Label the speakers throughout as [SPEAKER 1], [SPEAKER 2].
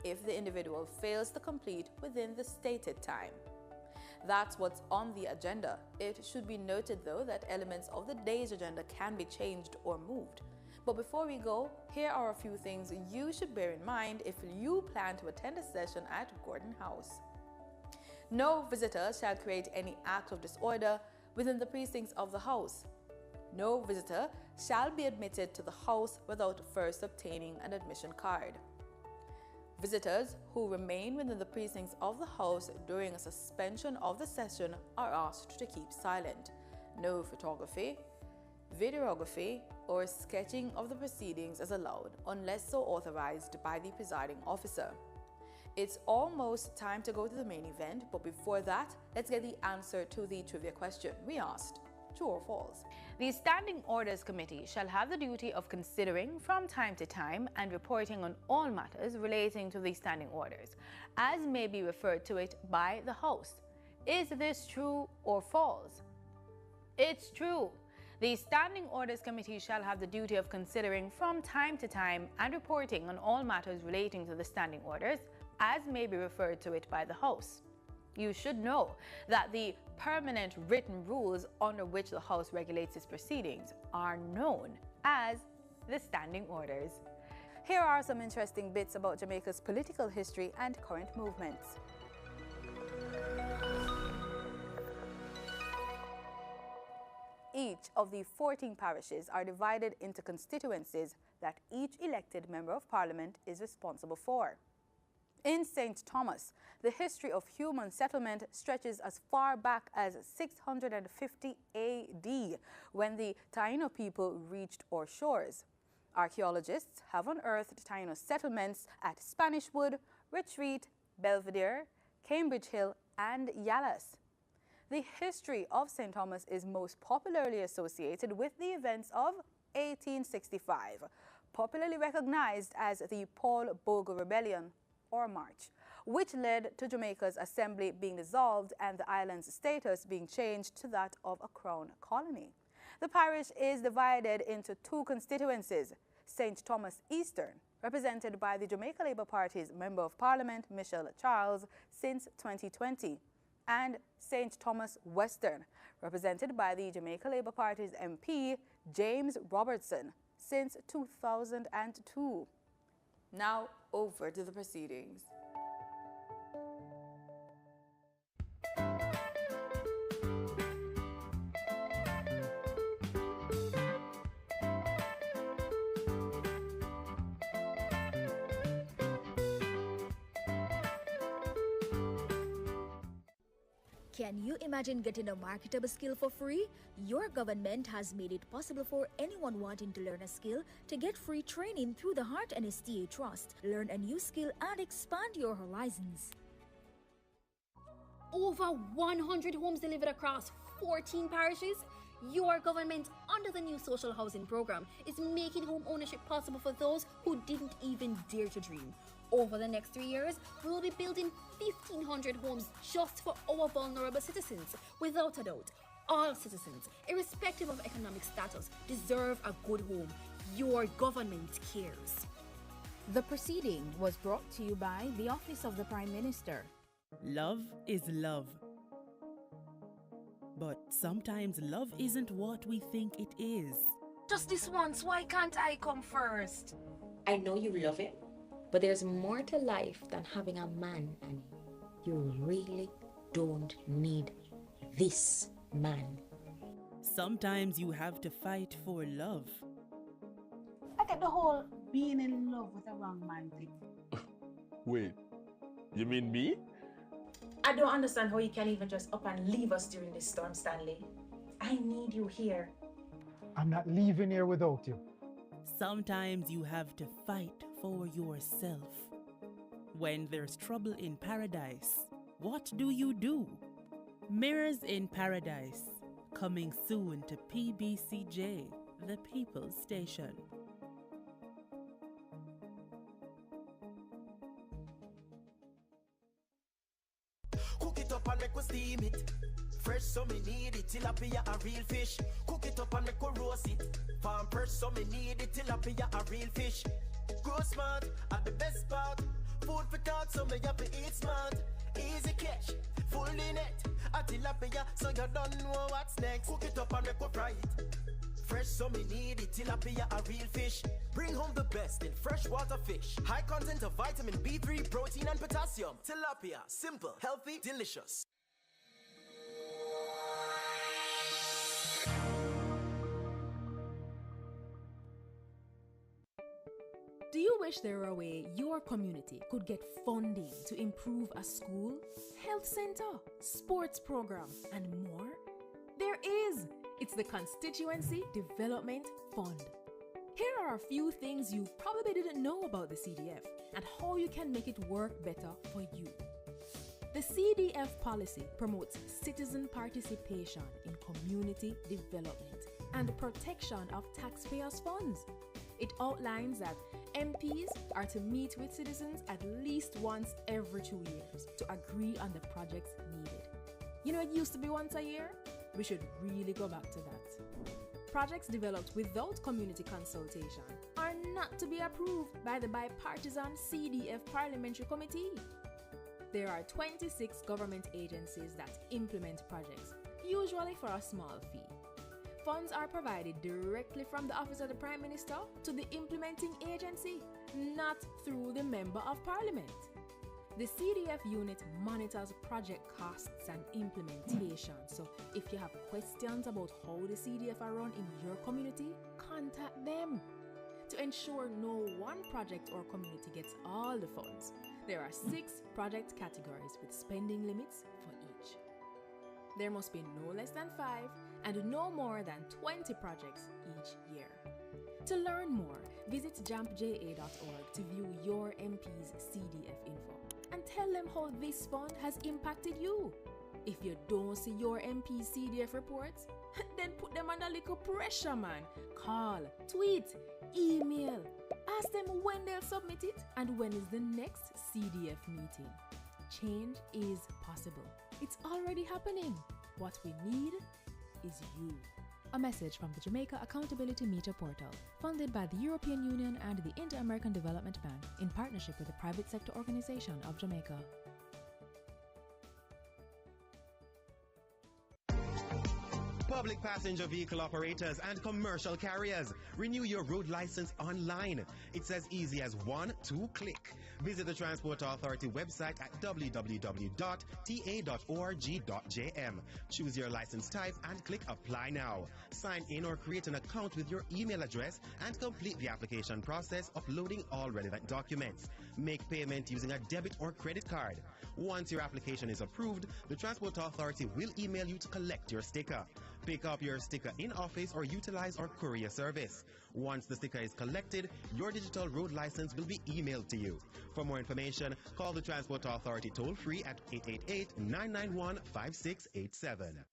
[SPEAKER 1] if the individual fails to complete within the stated time. That's what's on the agenda. It should be noted, though, that elements of the day's agenda can be changed or moved. But before we go, here are a few things you should bear in mind if you plan to attend a session at Gordon House. No visitor shall create any act of disorder within the precincts of the house. No visitor shall be admitted to the house without first obtaining an admission card. Visitors who remain within the precincts of the house during a suspension of the session are asked to keep silent. No photography, videography, or sketching of the proceedings is allowed unless so authorized by the presiding officer. It's almost time to go to the main event, but before that, let's get the answer to the trivia question we asked. True or false? The Standing Orders Committee shall have the duty of considering from time to time and reporting on all matters relating to the standing orders, as may be referred to it by the House. Is this true or false? It's true. The Standing Orders Committee shall have the duty of considering from time to time and reporting on all matters relating to the standing orders, as may be referred to it by the House. You should know that the permanent written rules under which the House regulates its proceedings are known as the Standing Orders. Here are some interesting bits about Jamaica's political history and current movements. Each of the 14 parishes are divided into constituencies that each elected Member of Parliament is responsible for. In St. Thomas, the history of human settlement stretches as far back as 650 AD, when the Taino people reached our shores. Archaeologists have unearthed Taino settlements at Spanish Wood, Retreat, Belvedere, Cambridge Hill, and Yallas. The history of St. Thomas is most popularly associated with the events of 1865, popularly recognized as the Paul Bogle Rebellion, or March, which led to Jamaica's assembly being dissolved and the island's status being changed to that of a crown colony. The parish is divided into two constituencies: St. Thomas Eastern, represented by the Jamaica Labour Party's Member of Parliament, Michelle Charles, since 2020, and St. Thomas Western, represented by the Jamaica Labour Party's MP, James Robertson, since 2002. Now over to the proceedings.
[SPEAKER 2] Can you imagine getting a marketable skill for free? Your government has made it possible for anyone wanting to learn a skill to get free training through the Heart and STA Trust. Learn a new skill and expand your horizons.
[SPEAKER 3] Over 100 homes delivered across 14 parishes. Your government, under the new social housing program, is making home ownership possible for those who didn't even dare to dream. Over the next 3 years, we will be building 1,500 homes just for our vulnerable citizens. Without a doubt, all citizens, irrespective of economic status, deserve a good home. Your government cares.
[SPEAKER 4] The proceeding was brought to you by the Office of the Prime Minister.
[SPEAKER 5] Love is love. But sometimes love isn't what we think it is.
[SPEAKER 6] Just this once, why can't I come first?
[SPEAKER 7] I know you love it, but there's more to life than having a man, and you really don't need this man.
[SPEAKER 5] Sometimes you have to fight for love.
[SPEAKER 6] I get the whole being in love with a wrong man thing.
[SPEAKER 8] Wait, you mean me?
[SPEAKER 9] I don't understand how you can even just up and leave us during this storm, Stanley. I need you here.
[SPEAKER 10] I'm not leaving here without you.
[SPEAKER 5] Sometimes you have to fight for yourself. When there's trouble in paradise, what do? Mirrors in Paradise, coming soon to PBCJ, the People's Station.
[SPEAKER 11] Cook it up and make we steam it. Fresh so me need it, tilapia a real fish. Cook it up and make we roast it. Farm fresh so me need it, tilapia a real fish. Grow smart at the best part. Food for Food talk, so me have to eat smart. Easy catch, full in it. A tilapia, so you don't know what's next. Cook it up and make up fry it. Fresh, so me need it. Tilapia, a real fish. Bring home the best in freshwater fish. High content of vitamin B3, protein, and potassium. Tilapia, simple, healthy, delicious.
[SPEAKER 12] Do you wish there were a way your community could get funding to improve a school, health center, sports program, and more? There is! It's the Constituency Development Fund. Here are a few things you probably didn't know about the CDF and how you can make it work better for you. The CDF policy promotes citizen participation in community development and the protection of taxpayers' funds. It outlines that MPs are to meet with citizens at least once every 2 years to agree on the projects needed. You know, it used to be once a year? We should really go back to that. Projects developed without community consultation are not to be approved by the bipartisan CDF Parliamentary Committee. There are 26 government agencies that implement projects, usually for a small fee. Funds are provided directly from the Office of the Prime Minister to the implementing agency, not through the Member of Parliament. The CDF unit monitors project costs and implementation, so if you have questions about how the CDF are run in your community, contact them. To ensure no one project or community gets all the funds, there are 6 project categories with spending limits for each. There must be no less than 5 and no more than 20 projects each year. To learn more, visit jampja.org to view your MP's CDF info and tell them how this fund has impacted you. If you don't see your MP's CDF reports, then put them under little pressure, man. Call, tweet, email. Ask them when they'll submit it and when is the next CDF meeting. Change is possible. It's already happening. What we need is you. A message from the Jamaica Accountability Meter Portal, funded by the European Union and the Inter-American Development Bank in partnership with the Private Sector Organization of Jamaica.
[SPEAKER 13] Public passenger vehicle operators and commercial carriers, renew your road license online. It's as easy as 1-2 click. Visit the Transport Authority website at www.ta.org.jm. Choose your license type and click Apply Now. Sign in or create an account with your email address and complete the application process, uploading all relevant documents. Make payment using a debit or credit card. Once your application is approved, the Transport Authority will email you to collect your sticker. Pick up your sticker in office or utilize our courier service. Once the sticker is collected, your digital road license will be emailed to you. For more information, call the Transport Authority toll-free at 888-991-5687.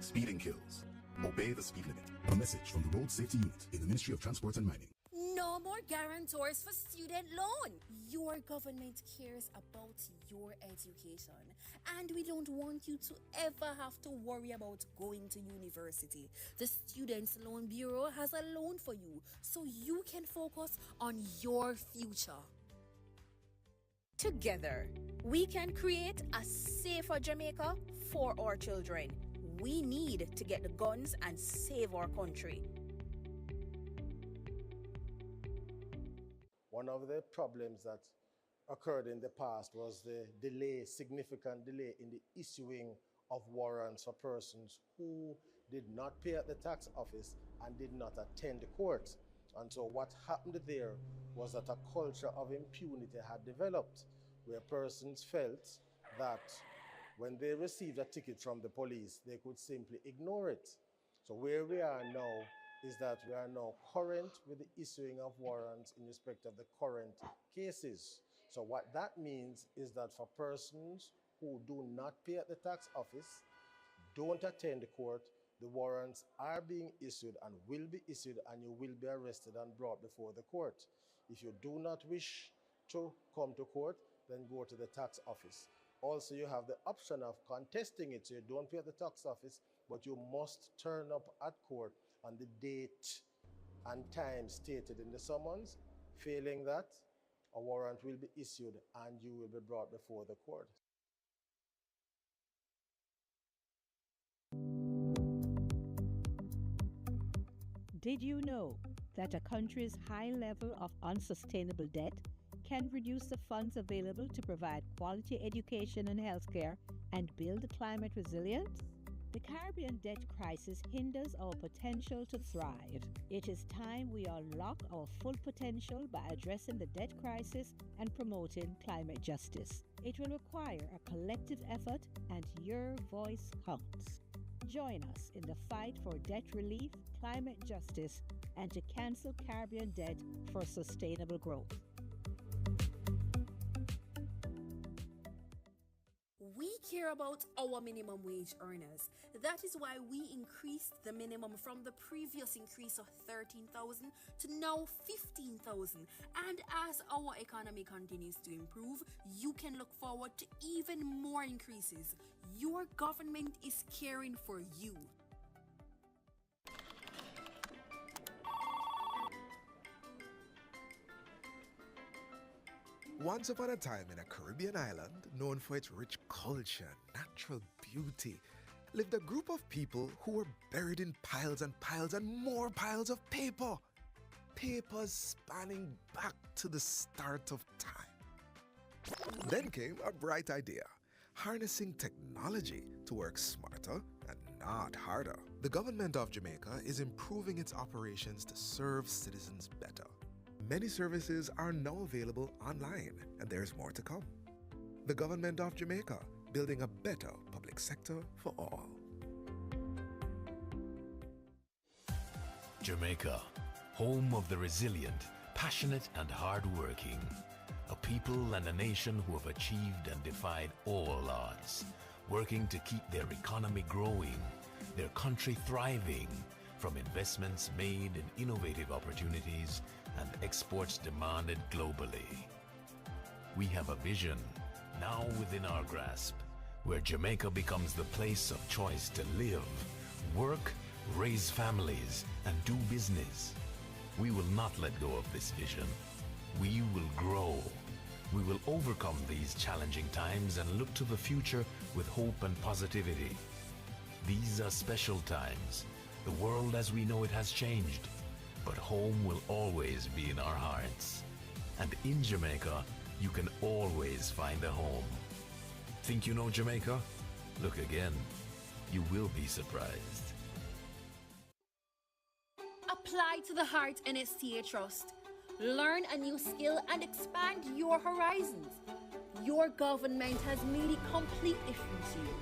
[SPEAKER 14] Speeding kills. Obey the speed limit. A message from the Road Safety Unit in the Ministry of Transport and Mining.
[SPEAKER 15] No more guarantors for student loan. Your government cares about your education, and we don't want you to ever have to worry about going to university. The Students' Loan Bureau has a loan for you, so you can focus on your future.
[SPEAKER 2] Together, we can create a safer Jamaica for our children. We need to get the guns and save our country.
[SPEAKER 16] One of the problems that occurred in the past was the significant delay in the issuing of warrants for persons who did not pay at the tax office and did not attend the court. And so what happened there was that a culture of impunity had developed, where persons felt that when they received a ticket from the police, they could simply ignore it. So where we are now is that we are now current with the issuing of warrants in respect of the current cases. So what that means is that for persons who do not pay at the tax office, don't attend the court, the warrants are being issued and will be issued, and you will be arrested and brought before the court. If you do not wish to come to court, then go to the tax office. Also, you have the option of contesting it, so you don't pay at the tax office, but you must turn up at court on the date and time stated in the summons. Failing that, a warrant will be issued and you will be brought before the court.
[SPEAKER 17] Did you know that a country's high level of unsustainable debt can reduce the funds available to provide quality education and healthcare and build climate resilience? The Caribbean debt crisis hinders our potential to thrive. It is time we unlock our full potential by addressing the debt crisis and promoting climate justice. It will require a collective effort, and your voice counts. Join us in the fight for debt relief, climate justice, and to cancel Caribbean debt for sustainable growth.
[SPEAKER 15] We care about our minimum wage earners. That is why we increased the minimum from the previous increase of 13,000 to now 15,000. And as our economy continues to improve, you can look forward to even more increases. Your government is caring for you.
[SPEAKER 18] Once upon a time in a Caribbean island known for its rich culture and natural beauty, lived a group of people who were buried in piles and piles and more piles of paper. Papers spanning back to the start of time. Then came a bright idea, harnessing technology to work smarter and not harder. The government of Jamaica is improving its operations to serve citizens better. Many services are now available online, and there's more to come. The government of Jamaica, building a better public sector for all.
[SPEAKER 19] Jamaica, home of the resilient, passionate and hard-working. A people and a nation who have achieved and defied all odds, working to keep their economy growing, their country thriving, from investments made in innovative opportunities and exports demanded globally. We have a vision, now within our grasp, where Jamaica becomes the place of choice to live, work, raise families, and do business. We will not let go of this vision. We will grow. We will overcome these challenging times and look to the future with hope and positivity. These are special times. The world as we know it has changed, but home will always be in our hearts. And in Jamaica, you can always find a home. Think you know Jamaica? Look again. You will be surprised.
[SPEAKER 3] Apply to the Heart NSTA Trust. Learn a new skill and expand your horizons. Your government has made it completely free to you.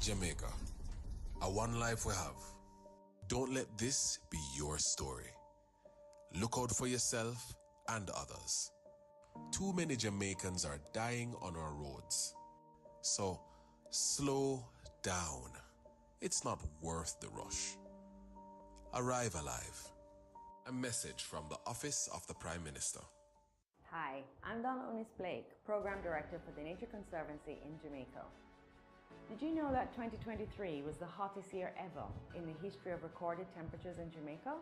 [SPEAKER 20] Jamaica, a one life we have. Don't let this be your story. Look out for yourself and others. Too many Jamaicans are dying on our roads. So, slow down. It's not worth the rush. Arrive alive. A message from the Office of the Prime Minister.
[SPEAKER 21] Hi, I'm Donna Unis Blake, Program Director for the Nature Conservancy in Jamaica. Did you know that 2023 was the hottest year ever in the history of recorded temperatures in Jamaica?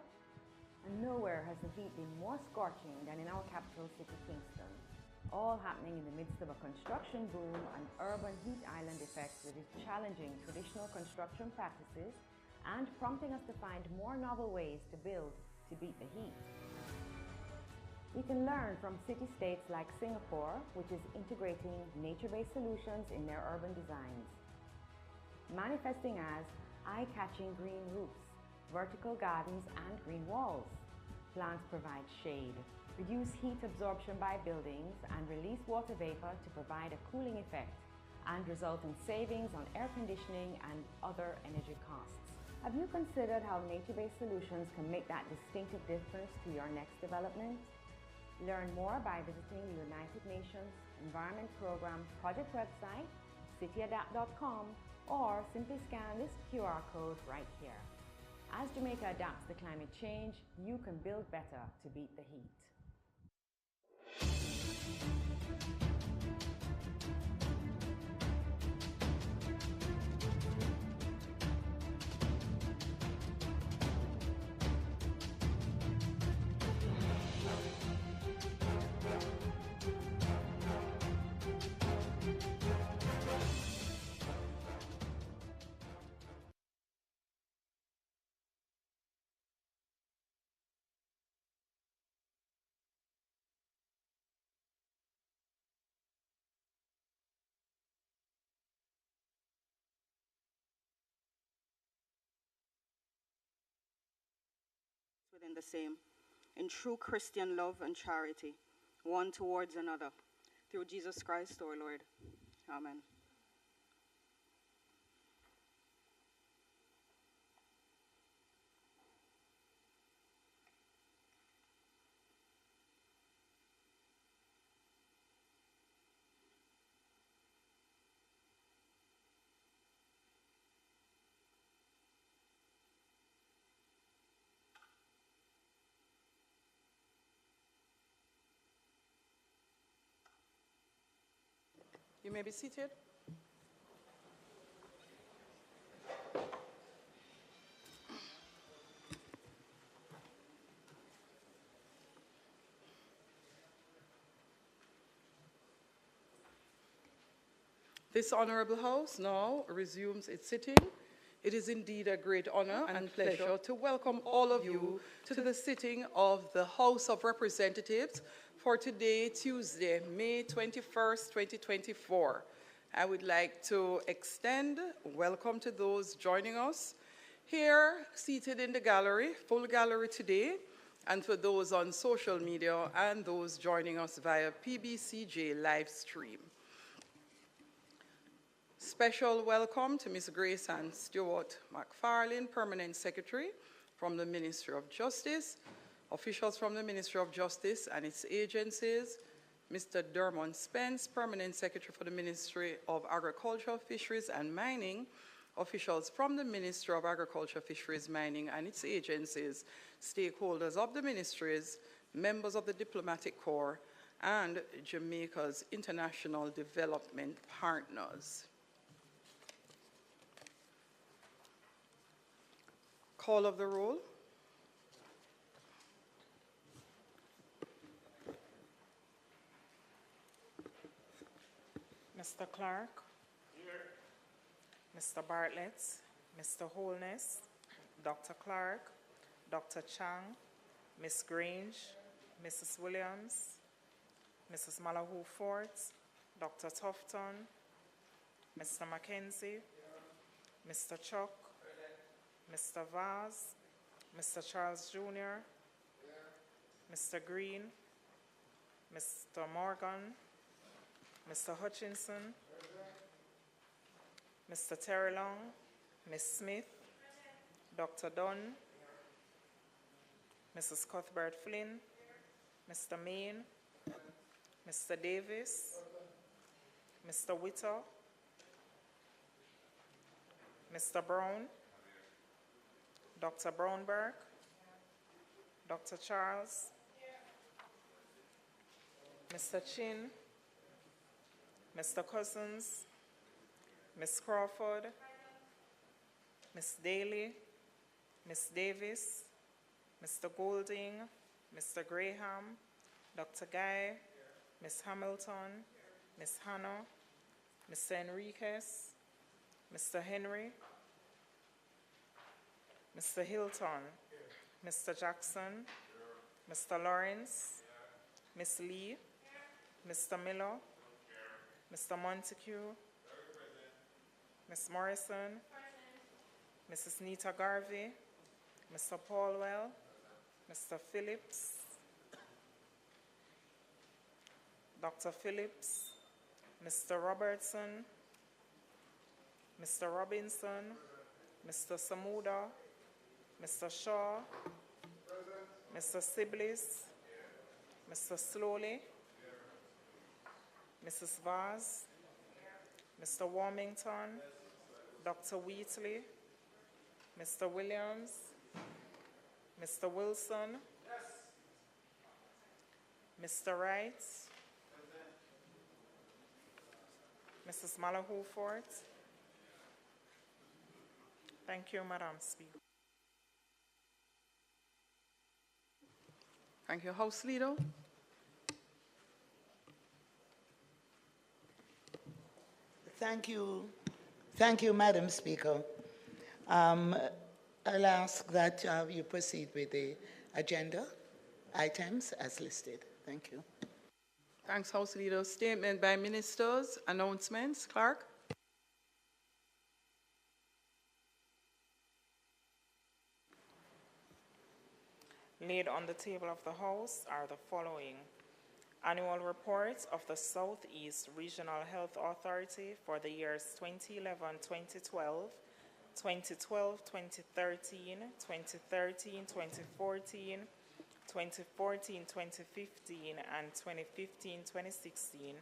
[SPEAKER 21] And nowhere has the heat been more scorching than in our capital city, Kingston. All happening in the midst of a construction boom and urban heat island effects that is challenging traditional construction practices and prompting us to find more novel ways to build to beat the heat. You can learn from city-states like Singapore, which is integrating nature-based solutions in their urban designs. Manifesting as eye-catching green roofs, vertical gardens and green walls. Plants provide shade, reduce heat absorption by buildings and release water vapor to provide a cooling effect and result in savings on air conditioning and other energy costs. Have you considered how nature-based solutions can make that distinctive difference to your next development? Learn more by visiting the United Nations Environment Programme project website, cityadapt.com, or simply scan this QR code right here. As Jamaica adapts to climate change, you can build better to beat the heat.
[SPEAKER 1] Within the same, in true Christian love and charity, one towards another, through Jesus Christ our Lord. Amen.
[SPEAKER 22] You may be seated. This Honorable House now resumes its sitting. It is indeed a great honor and pleasure to welcome all of you to the sitting of the House of Representatives for today, Tuesday, May 21st, 2024. I would like to extend welcome to those joining us here, seated in the gallery, full gallery today, and for those on social media and those joining us via PBCJ live stream. Special welcome to Ms. Grace Ann Stewart McFarlane, Permanent Secretary from the Ministry of Justice, officials from the Ministry of Justice and its agencies, Mr. Dermot Spence, Permanent Secretary for the Ministry of Agriculture, Fisheries and Mining, officials from the Ministry of Agriculture, Fisheries, Mining and its agencies, stakeholders of the ministries, members of the Diplomatic Corps, and Jamaica's international development partners. Call of the roll.
[SPEAKER 23] Mr. Clark, Mr. Bartlett, Mr. Holness, Dr. Clark, Dr. Chang, Ms. Grange, Mrs. Williams, Mrs. Malahoo Fort, Dr. Tufton, Mr. Mackenzie, Mr. Chuck, Mr. Vaz, Mr. Charles Jr., Mr. Green, Mr. Morgan, Mr. Hutchinson, Mr. Terry Long, Ms. Smith, Dr. Dunn, Mrs. Cuthbert Flynn, Mr. Main, Mr. Davis, Mr. Witter, Mr. Brown, Dr. Brownberg, Dr. Charles, Mr. Chin, Mr. Cousins, Ms. Crawford, Ms. Daly, Ms. Davis, Mr. Golding, Mr. Graham, Dr. Guy, Ms. Hamilton, Ms. Hannah, Mr. Enriquez, Mr. Henry, Mr. Hilton, Mr. Jackson, Mr. Lawrence, Miss Lee, Mr. Miller, Mr. Montague, Miss Morrison, Mrs. Nita Garvey, Mr. Paulwell, Mr. Phillips, Dr. Phillips, Mr. Robertson, Mr. Robinson, Mr. Samuda, Mr. Shaw, Mr. Siblis, Mr. Slowly, Mrs. Vaz, Mr. Warmington, Dr. Wheatley, Mr. Williams, Mr. Wilson, Mr. Wright, Mrs. Malahufort. Thank you, Madam Speaker.
[SPEAKER 22] Thank you, House Leader.
[SPEAKER 4] Thank you, Madam Speaker. I'll ask that you proceed with the agenda items as listed. Thank you.
[SPEAKER 22] Thanks, House Leader. Statement by ministers. Announcements. Clerk.
[SPEAKER 23] Laid on the table of the House are the following: Annual reports of the Southeast Regional Health Authority for the years 2011-2012, 2012-2013, 2013-2014, 2014-2015, and 2015-2016,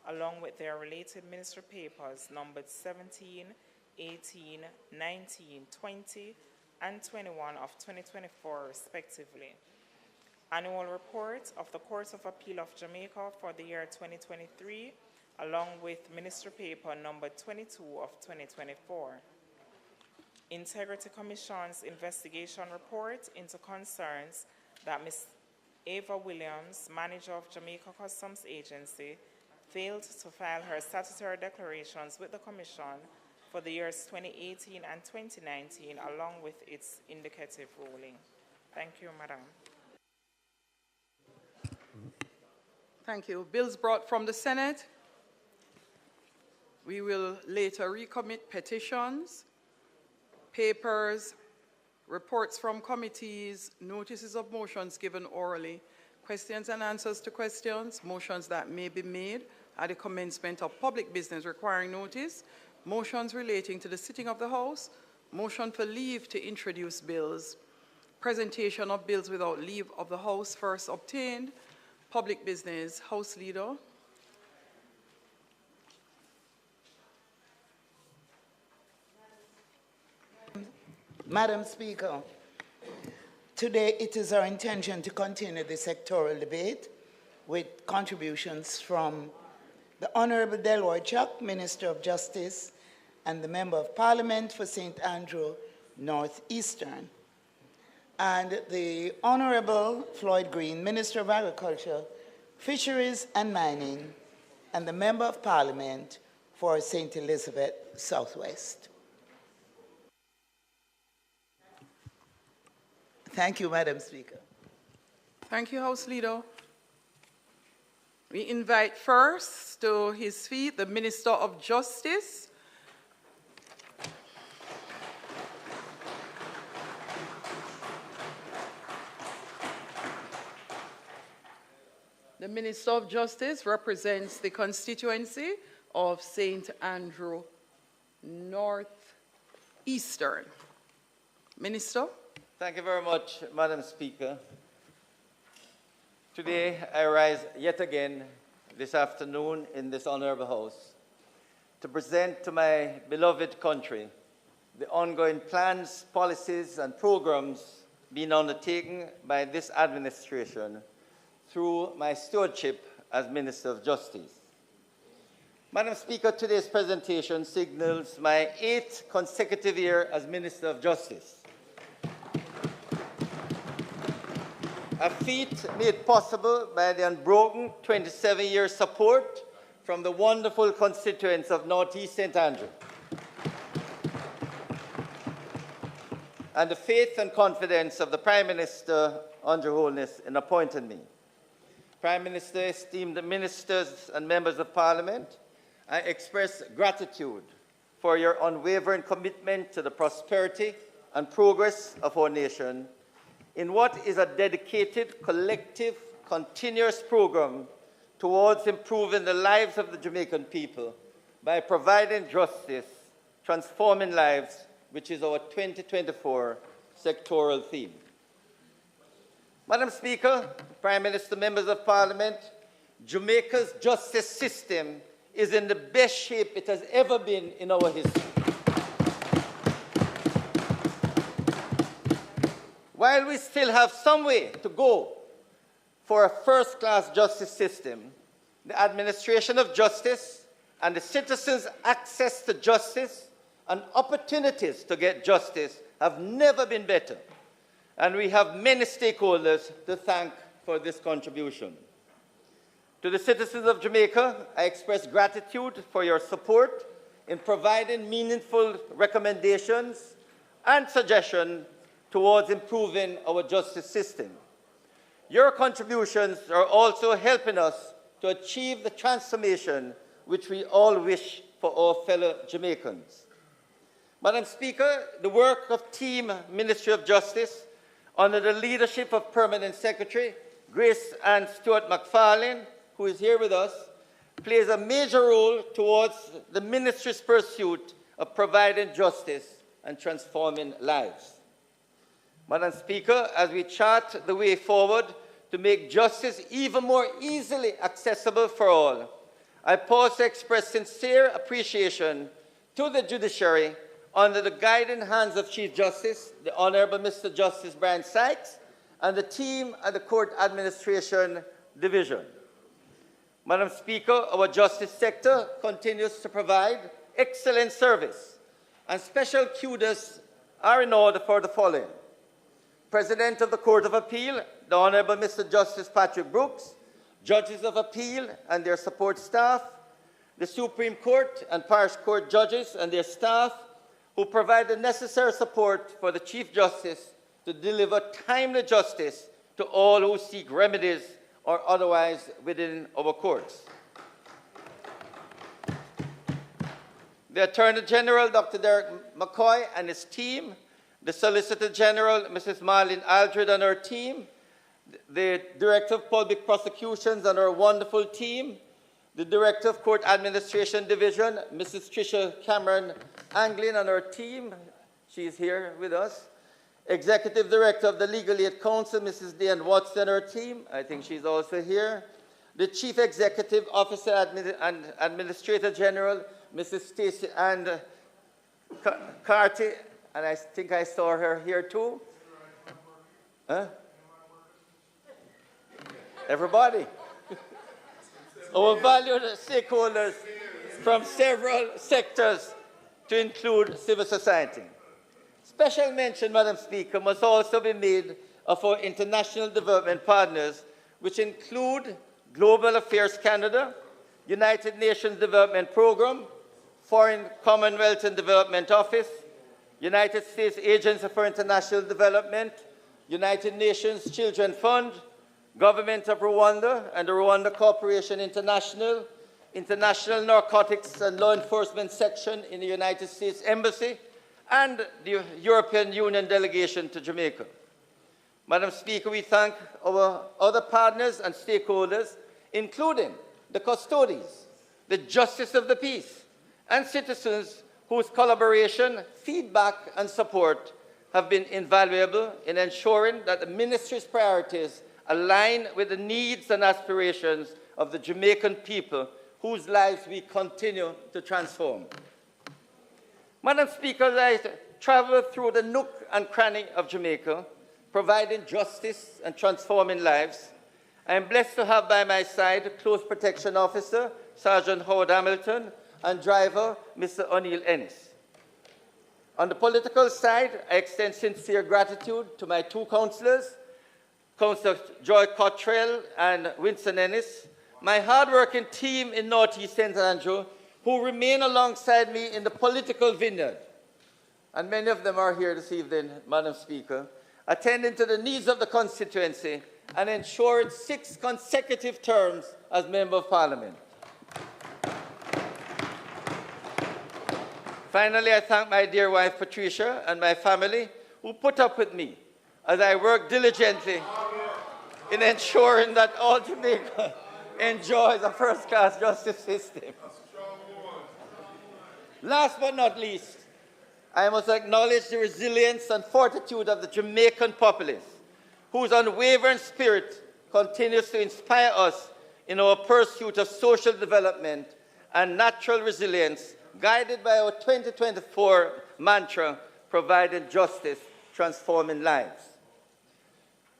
[SPEAKER 23] along with their related ministry papers numbered 17, 18, 19, 20, and 21 of 2024, respectively. Annual report of the Court of Appeal of Jamaica for the year 2023, along with ministry paper number 22 of 2024. Integrity Commission's investigation report into concerns that Ms. Ava Williams, manager of Jamaica Customs Agency, failed to file her statutory declarations with the Commission for the years 2018 and 2019, along with its indicative ruling. Thank you, Madam.
[SPEAKER 22] Thank you. Bills brought from the Senate. We will later recommit petitions, papers, reports from committees, notices of motions given orally, questions and answers to questions, motions that may be made at the commencement of public business requiring notice, motions relating to the sitting of the House, motion for leave to introduce bills, presentation of bills without leave of the House first obtained, public business. House Leader.
[SPEAKER 4] Madam Speaker, today it is our intention to continue the sectoral debate with contributions from the Honorable Delroy Chuck, Minister of Justice, and the Member of Parliament for St. Andrew Northeastern, and the Honorable Floyd Green, Minister of Agriculture, Fisheries and Mining, and the Member of Parliament for St. Elizabeth Southwest. Thank you, Madam Speaker.
[SPEAKER 22] Thank you, House Leader. We invite first to his feet the Minister of Justice. The Minister of Justice represents the constituency of St. Andrew Northeastern. Minister.
[SPEAKER 6] Thank you very much, Madam Speaker. Today, I rise yet again this afternoon in this honorable House to present to my beloved country the ongoing plans, policies, and programs being undertaken by this administration through my stewardship as Minister of Justice. Madam Speaker, today's presentation signals my 8th consecutive year as Minister of Justice. A feat made possible by the unbroken 27-year support from the wonderful constituents of Northeast St. Andrew, and the faith and confidence of the Prime Minister, Andrew Holness, in appointing me. Prime Minister, esteemed ministers and members of Parliament, I express gratitude for your unwavering commitment to the prosperity and progress of our nation in what is a dedicated, collective, continuous program towards improving the lives of the Jamaican people by providing justice, transforming lives, which is our 2024 sectoral theme. Madam Speaker, Prime Minister, members of Parliament, Jamaica's justice system is in the best shape it has ever been in our history. While we still have some way to go for a first-class justice system, the administration of justice and the citizens' access to justice and opportunities to get justice have never been better. And we have many stakeholders to thank for this contribution. To the citizens of Jamaica, I express gratitude for your support in providing meaningful recommendations and suggestions towards improving our justice system. Your contributions are also helping us to achieve the transformation which we all wish for our fellow Jamaicans. Madam Speaker, the work of Team Ministry of Justice under the leadership of Permanent Secretary Grace Ann Stewart McFarlane, who is here with us, plays a major role towards the ministry's pursuit of providing justice and transforming lives. Madam Speaker, as we chart the way forward to make justice even more easily accessible for all, I pause to express sincere appreciation to the judiciary under the guiding hands of Chief Justice, the Honorable Mr. Justice Brian Sykes, and the team at the Court Administration Division. Madam Speaker, our justice sector continues to provide excellent service, and special kudos are in order for the following. President of the Court of Appeal, the Honorable Mr. Justice Patrick Brooks, judges of appeal and their support staff, the Supreme Court and Parish Court judges and their staff, who provide the necessary support for the Chief Justice to deliver timely justice to all who seek remedies or otherwise within our courts. The Attorney General, Dr. Derek McCoy, and his team, the Solicitor General, Mrs. Marlene Aldred, and her team, the Director of Public Prosecutions and her wonderful team, the Director of Court Administration Division, Mrs. Tricia Cameron Anglin, and her team, she is here with us, Executive Director of the Legal Aid Council, Mrs. Diane Watson, and her team, I think she's also here, the Chief Executive Officer and Administrator General, Mrs. Stacey Ann Carty, and I think I saw her here too. Huh? Everybody. Our valued stakeholders from several sectors to include civil society. Special mention, Madam Speaker, must also be made of our international development partners, which include Global Affairs Canada, United Nations Development Programme, Foreign Commonwealth and Development Office, United States Agency for International Development, United Nations Children Fund, Government of Rwanda and the Rwanda Corporation International, International Narcotics and Law Enforcement Section in the United States Embassy, and the European Union delegation to Jamaica. Madam Speaker, we thank our other partners and stakeholders, including the custodies, the justice of the peace, and citizens whose collaboration, feedback, and support have been invaluable in ensuring that the ministry's priorities align with the needs and aspirations of the Jamaican people whose lives we continue to transform. Madam Speaker, as I travel through the nook and cranny of Jamaica, providing justice and transforming lives, I am blessed to have by my side Close Protection Officer, Sergeant Howard Hamilton, and driver, Mr. O'Neill Ennis. On the political side, I extend sincere gratitude to my two councillors, Councillor Joy Cottrell and Winston Ennis, my hard-working team in Northeast St. Andrew, who remain alongside me in the political vineyard. And many of them are here this evening, Madam Speaker, attending to the needs of the constituency and ensured 6 consecutive terms as Member of Parliament. Finally, I thank my dear wife, Patricia, and my family who put up with me as I work diligently in ensuring that all Jamaica enjoys a first-class justice system. Last but not least, I must acknowledge the resilience and fortitude of the Jamaican populace, whose unwavering spirit continues to inspire us in our pursuit of social development and natural resilience, guided by our 2024 mantra, providing justice, transforming lives.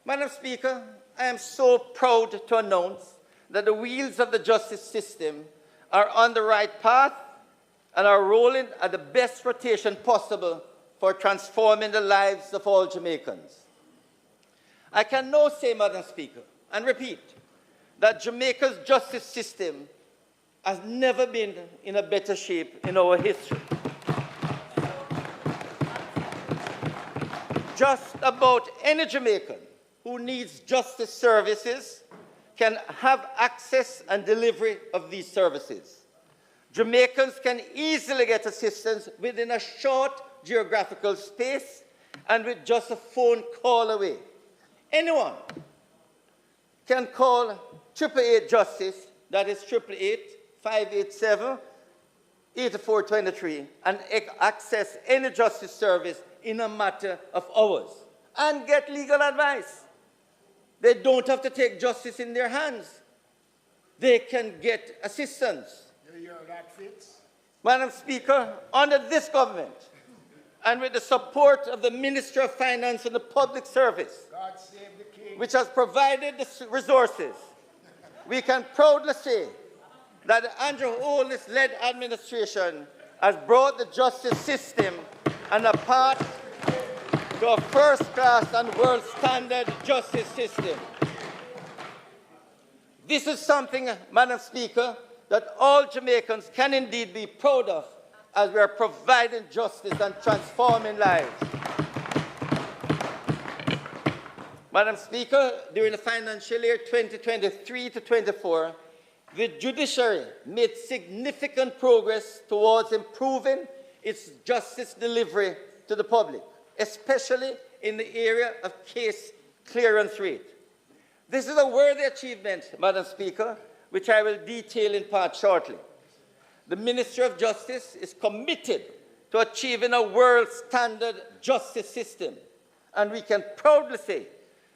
[SPEAKER 6] Madam Speaker, I am so proud to announce that the wheels of the justice system are on the right path and are rolling at the best rotation possible for transforming the lives of all Jamaicans. I can now say, Madam Speaker, and repeat, that Jamaica's justice system has never been in a better shape in our history. Just about any Jamaican who needs justice services can have access and delivery of these services. Jamaicans can easily get assistance within a short geographical space and with just a phone call away. Anyone can call 888 Justice, that is 888-587-8423, and access any justice service in a matter of hours and get legal advice. They don't have to take justice in their hands. They can get assistance.
[SPEAKER 7] That fits.
[SPEAKER 6] Madam Speaker, under this government, and with the support of the Minister of Finance and the Public Service,
[SPEAKER 7] God save the king,
[SPEAKER 6] which has provided the resources, we can proudly say that the Andrew Holness-led administration has brought the justice system and a path to a first-class and world-standard justice system. This is something, Madam Speaker, that all Jamaicans can indeed be proud of as we are providing justice and transforming lives. Madam Speaker, during the financial year 2023 to 24, the judiciary made significant progress towards improving its justice delivery to the public, especially in the area of case clearance rate. This is a worthy achievement, Madam Speaker, which I will detail in part shortly. The Ministry of Justice is committed to achieving a world-standard justice system, and we can proudly say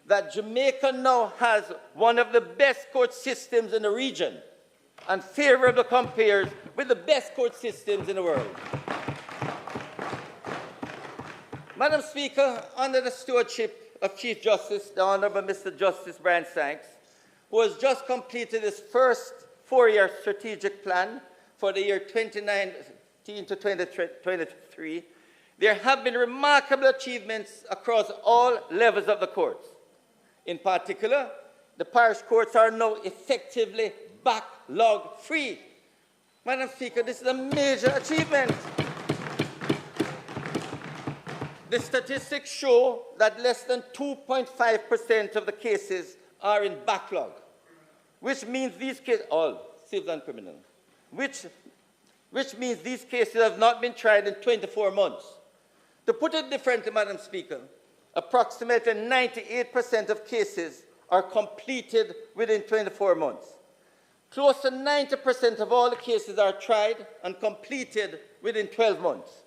[SPEAKER 6] that Jamaica now has one of the best court systems in the region and favorably compares with the best court systems in the world. Madam Speaker, under the stewardship of Chief Justice, the Honourable Mr. Justice Brian Sykes, who has just completed his first 4-year strategic plan for the year 2019 to 2023, there have been remarkable achievements across all levels of the courts. In particular, the parish courts are now effectively backlog-free. Madam Speaker, this is a major achievement. The statistics show that less than 2.5% of the cases are in backlog, which means these cases, all civil and criminal, which means these cases have not been tried in 24 months. To put it differently, Madam Speaker, approximately 98% of cases are completed within 24 months. Close to 90% of all the cases are tried and completed within 12 months.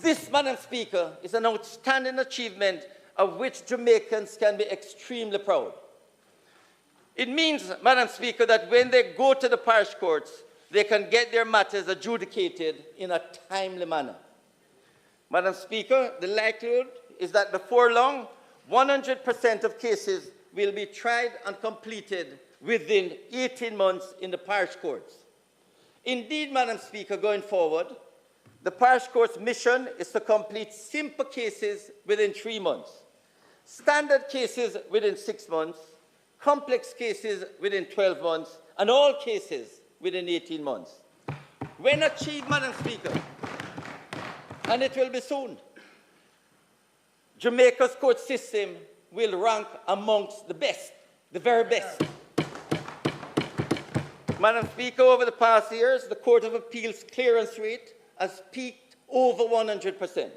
[SPEAKER 6] This, Madam Speaker, is an outstanding achievement of which Jamaicans can be extremely proud. It means, Madam Speaker, that when they go to the parish courts, they can get their matters adjudicated in a timely manner. Madam Speaker, the likelihood is that before long, 100% of cases will be tried and completed within 18 months in the parish courts. Indeed, Madam Speaker, going forward, the parish court's mission is to complete simple cases within 3 months, standard cases within 6 months, complex cases within 12 months, and all cases within 18 months. When achieved, Madam Speaker, and it will be soon, Jamaica's court system will rank amongst the best the very best. Madam Speaker, over the past years, the Court of Appeal's clearance rate has peaked over 100%,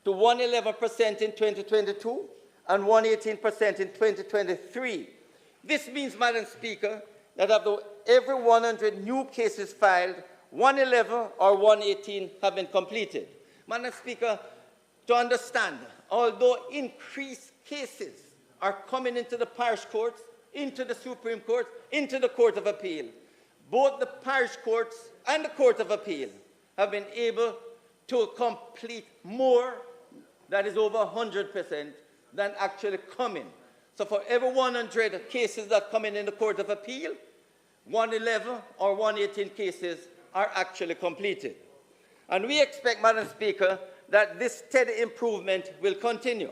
[SPEAKER 6] to 111% in 2022 and 118% in 2023. This means, Madam Speaker, that of every 100 new cases filed, 111 or 118 have been completed. Madam Speaker, to understand, although increased cases are coming into the parish courts, into the Supreme Court, into the Court of Appeal, both the parish courts and the Court of Appeal have been able to complete more, that is over 100%, than actually coming. So for every 100 cases that come in the Court of Appeal, 111 or 118 cases are actually completed. And we expect, Madam Speaker, that this steady improvement will continue.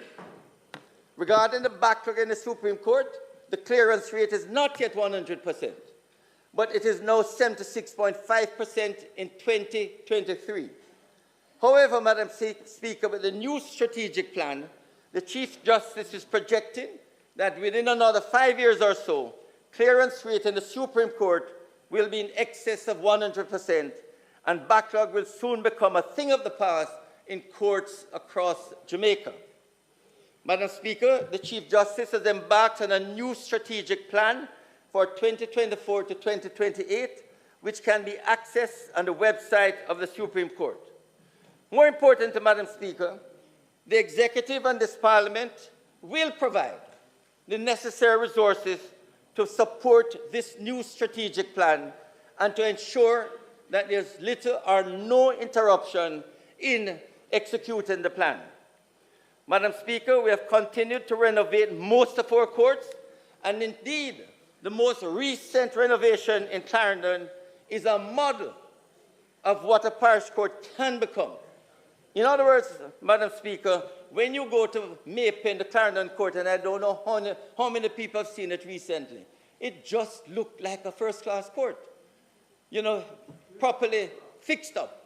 [SPEAKER 6] Regarding the backlog in the Supreme Court, the clearance rate is not yet 100%, but it is now 76.5% in 2023. However, Madam Speaker, with the new strategic plan, the Chief Justice is projecting that within another 5 years or so, clearance rate in the Supreme Court will be in excess of 100%, and backlog will soon become a thing of the past in courts across Jamaica. Madam Speaker, the Chief Justice has embarked on a new strategic plan for 2024 to 2028, which can be accessed on the website of the Supreme Court. More important, Madam Speaker, the Executive and this Parliament will provide the necessary resources to support this new strategic plan and to ensure that there's little or no interruption in executing the plan. Madam Speaker, we have continued to renovate most of our courts, and indeed, the most recent renovation in Clarendon is a model of what a parish court can become. In other words, Madam Speaker, when you go to Maypen, the Clarendon court, and I don't know how many people have seen it recently, it just looked like a first-class court, you know, properly fixed up.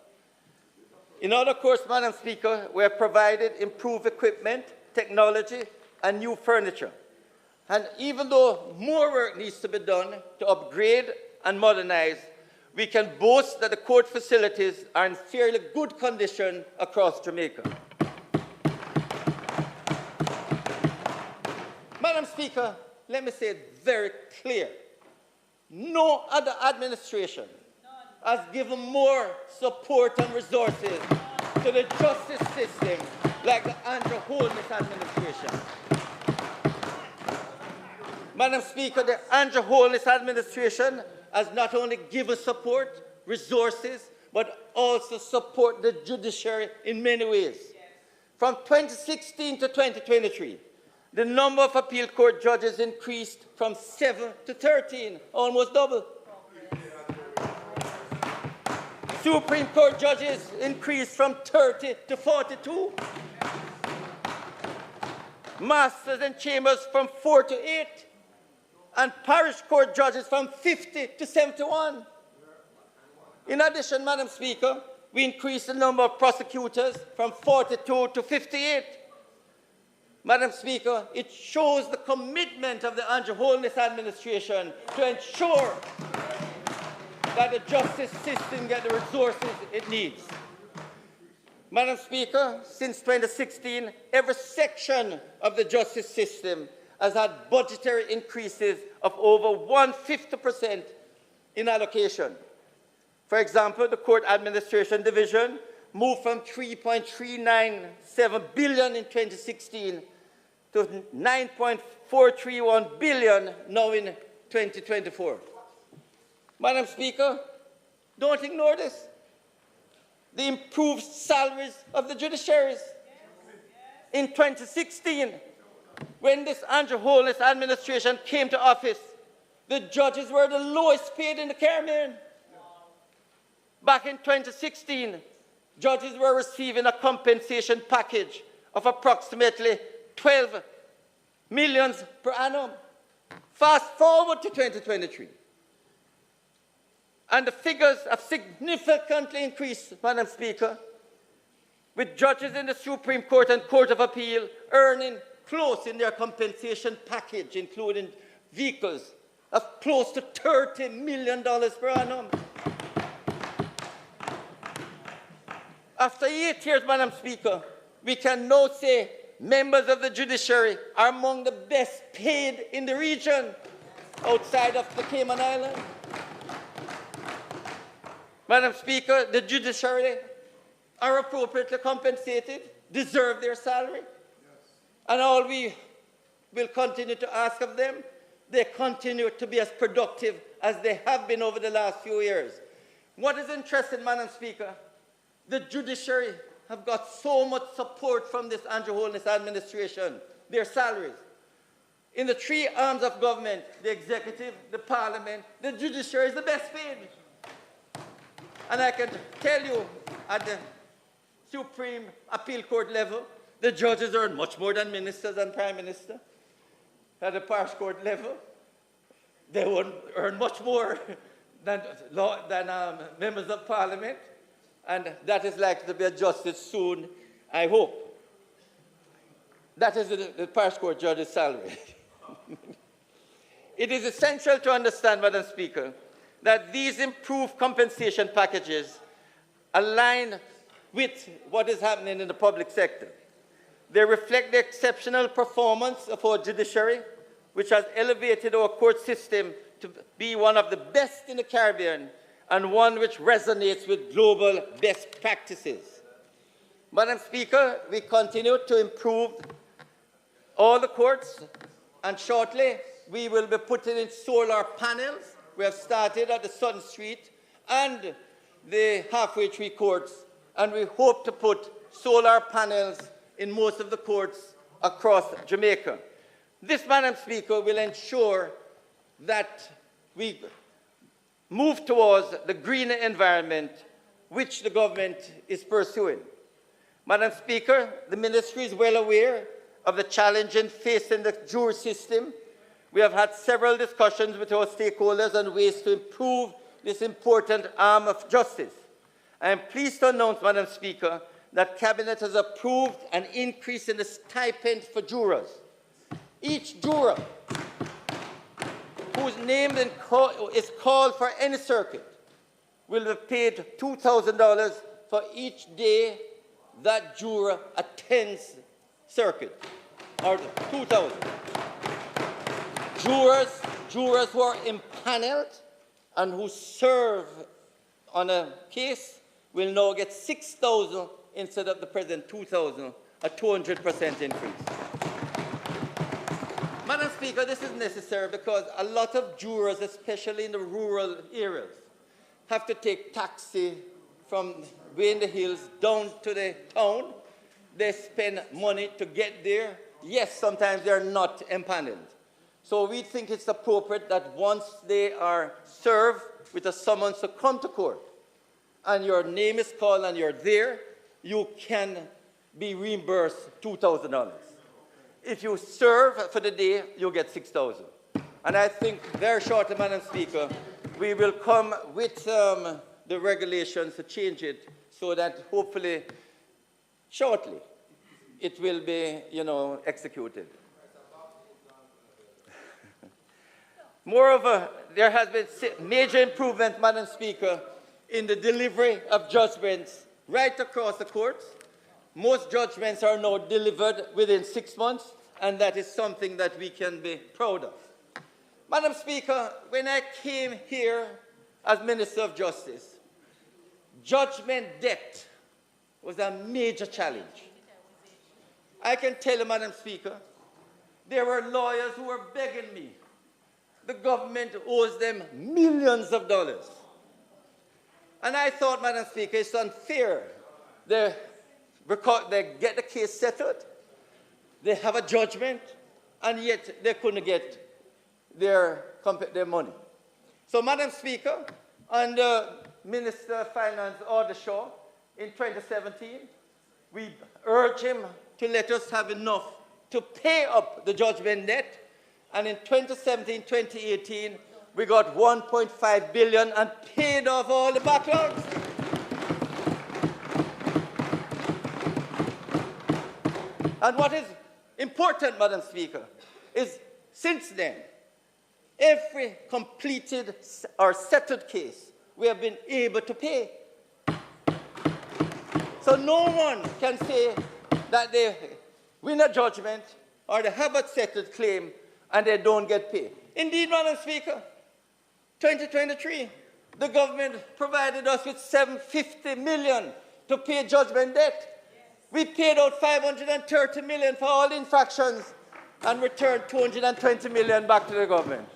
[SPEAKER 6] In other courts, Madam Speaker, we have provided improved equipment, technology, and new furniture. And even though more work needs to be done to upgrade and modernize, we can boast that the court facilities are in fairly good condition across Jamaica. Madam Speaker, let me say it very clear. No other administration has given more support and resources to the justice system like the Andrew Holness administration. Madam Speaker, the Andrew Holness administration has not only given support, resources, but also support the judiciary in many ways. From 2016 to 2023, the number of appeal court judges increased from 7 to 13, almost double. Supreme Court judges increased from 30 to 42. Masters and chambers from 4 to 8. And parish court judges from 50 to 71. In addition, Madam Speaker, we increased the number of prosecutors from 42 to 58. Madam Speaker, it shows the commitment of the Andrew Holness administration to ensure that the justice system gets the resources it needs. Madam Speaker, since 2016, every section of the justice system has had budgetary increases of over 150% in allocation. For example, the Court Administration Division moved from $3.397 billion in 2016 to $9.431 billion now in 2024. Madam Speaker, don't ignore this. The improved salaries of the judiciaries. In 2016, when this Andrew Holness administration came to office, the judges were the lowest paid in the Caribbean. Back in 2016, judges were receiving a compensation package of approximately 12 million per annum. Fast forward to 2023. And the figures have significantly increased, Madam Speaker, with judges in the Supreme Court and Court of Appeal earning close in their compensation package, including vehicles of close to $30 million per annum. After 8 years, Madam Speaker, we can now say members of the judiciary are among the best paid in the region outside of the Cayman Islands. Madam Speaker, the judiciary are appropriately compensated, deserve their salary. And all we will continue to ask of them, they continue to be as productive as they have been over the last few years. What is interesting, Madam Speaker, the judiciary have got so much support from this Andrew Holness administration, their salaries. In the three arms of government, the executive, the parliament, the judiciary is the best paid. And I can tell you, at the Supreme Appeal Court level, the judges earn much more than ministers and prime minister. At the parish court level, they would earn much more than members of parliament. And that is likely to be adjusted soon, I hope. That is the parish court judge's salary. It is essential to understand, Madam Speaker, that these improved compensation packages align with what is happening in the public sector. They reflect the exceptional performance of our judiciary, which has elevated our court system to be one of the best in the Caribbean and one which resonates with global best practices. Madam Speaker, we continue to improve all the courts, and shortly we will be putting in solar panels. We have started at the Sutton Street and the halfway tree courts, and we hope to put solar panels in most of the courts across Jamaica. This, Madam Speaker, will ensure that we move towards the greener environment which the government is pursuing. Madam Speaker, the ministry is well aware of the challenges facing the jury system. We have had several discussions with our stakeholders on ways to improve this important arm of justice. I am pleased to announce, Madam Speaker, that Cabinet has approved an increase in the stipend for jurors. Each juror whose name is called for any circuit will be paid $2,000 for each day that juror attends circuit, or $2,000. Jurors who are impaneled and who serve on a case will now get $6,000 instead of the present $2,000, a 200% increase. Madam Speaker, this is necessary because a lot of jurors, especially in the rural areas, have to take taxi from way in the hills down to the town. They spend money to get there. Yes, sometimes they are not empaneled. So we think it's appropriate that once they are served with a summons to come to court, and your name is called and you're there, you can be reimbursed $2,000. If you serve for the day, you get $6,000. And I think very shortly, Madam Speaker, we will come with the regulations to change it so that hopefully shortly it will be, executed. Moreover, there has been major improvement, Madam Speaker, in the delivery of judgments right across the courts. Most judgments are now delivered within 6 months, and that is something that we can be proud of. Madam Speaker, when I came here as Minister of Justice, judgment debt was a major challenge. I can tell you, Madam Speaker, there were lawyers who were begging me. The government owes them millions of dollars. And I thought, Madam Speaker, it's unfair. They get the case settled, they have a judgment, and yet they couldn't get their money. So, Madam Speaker, under Minister of Finance Aldershaw in 2017, we urged him to let us have enough to pay up the judgment debt. And in 2017-2018, we got $1.5 billion and paid off all the backlogs. And what is important, Madam Speaker, is since then, Every completed or settled case, we have been able to pay. So no one can say that they win a judgment or they have a settled claim and they don't get paid. Indeed, Madam Speaker, 2023, the government provided us with $750 million to pay judgment debt. We paid out $530 million for all infractions and returned $220 million back to the government.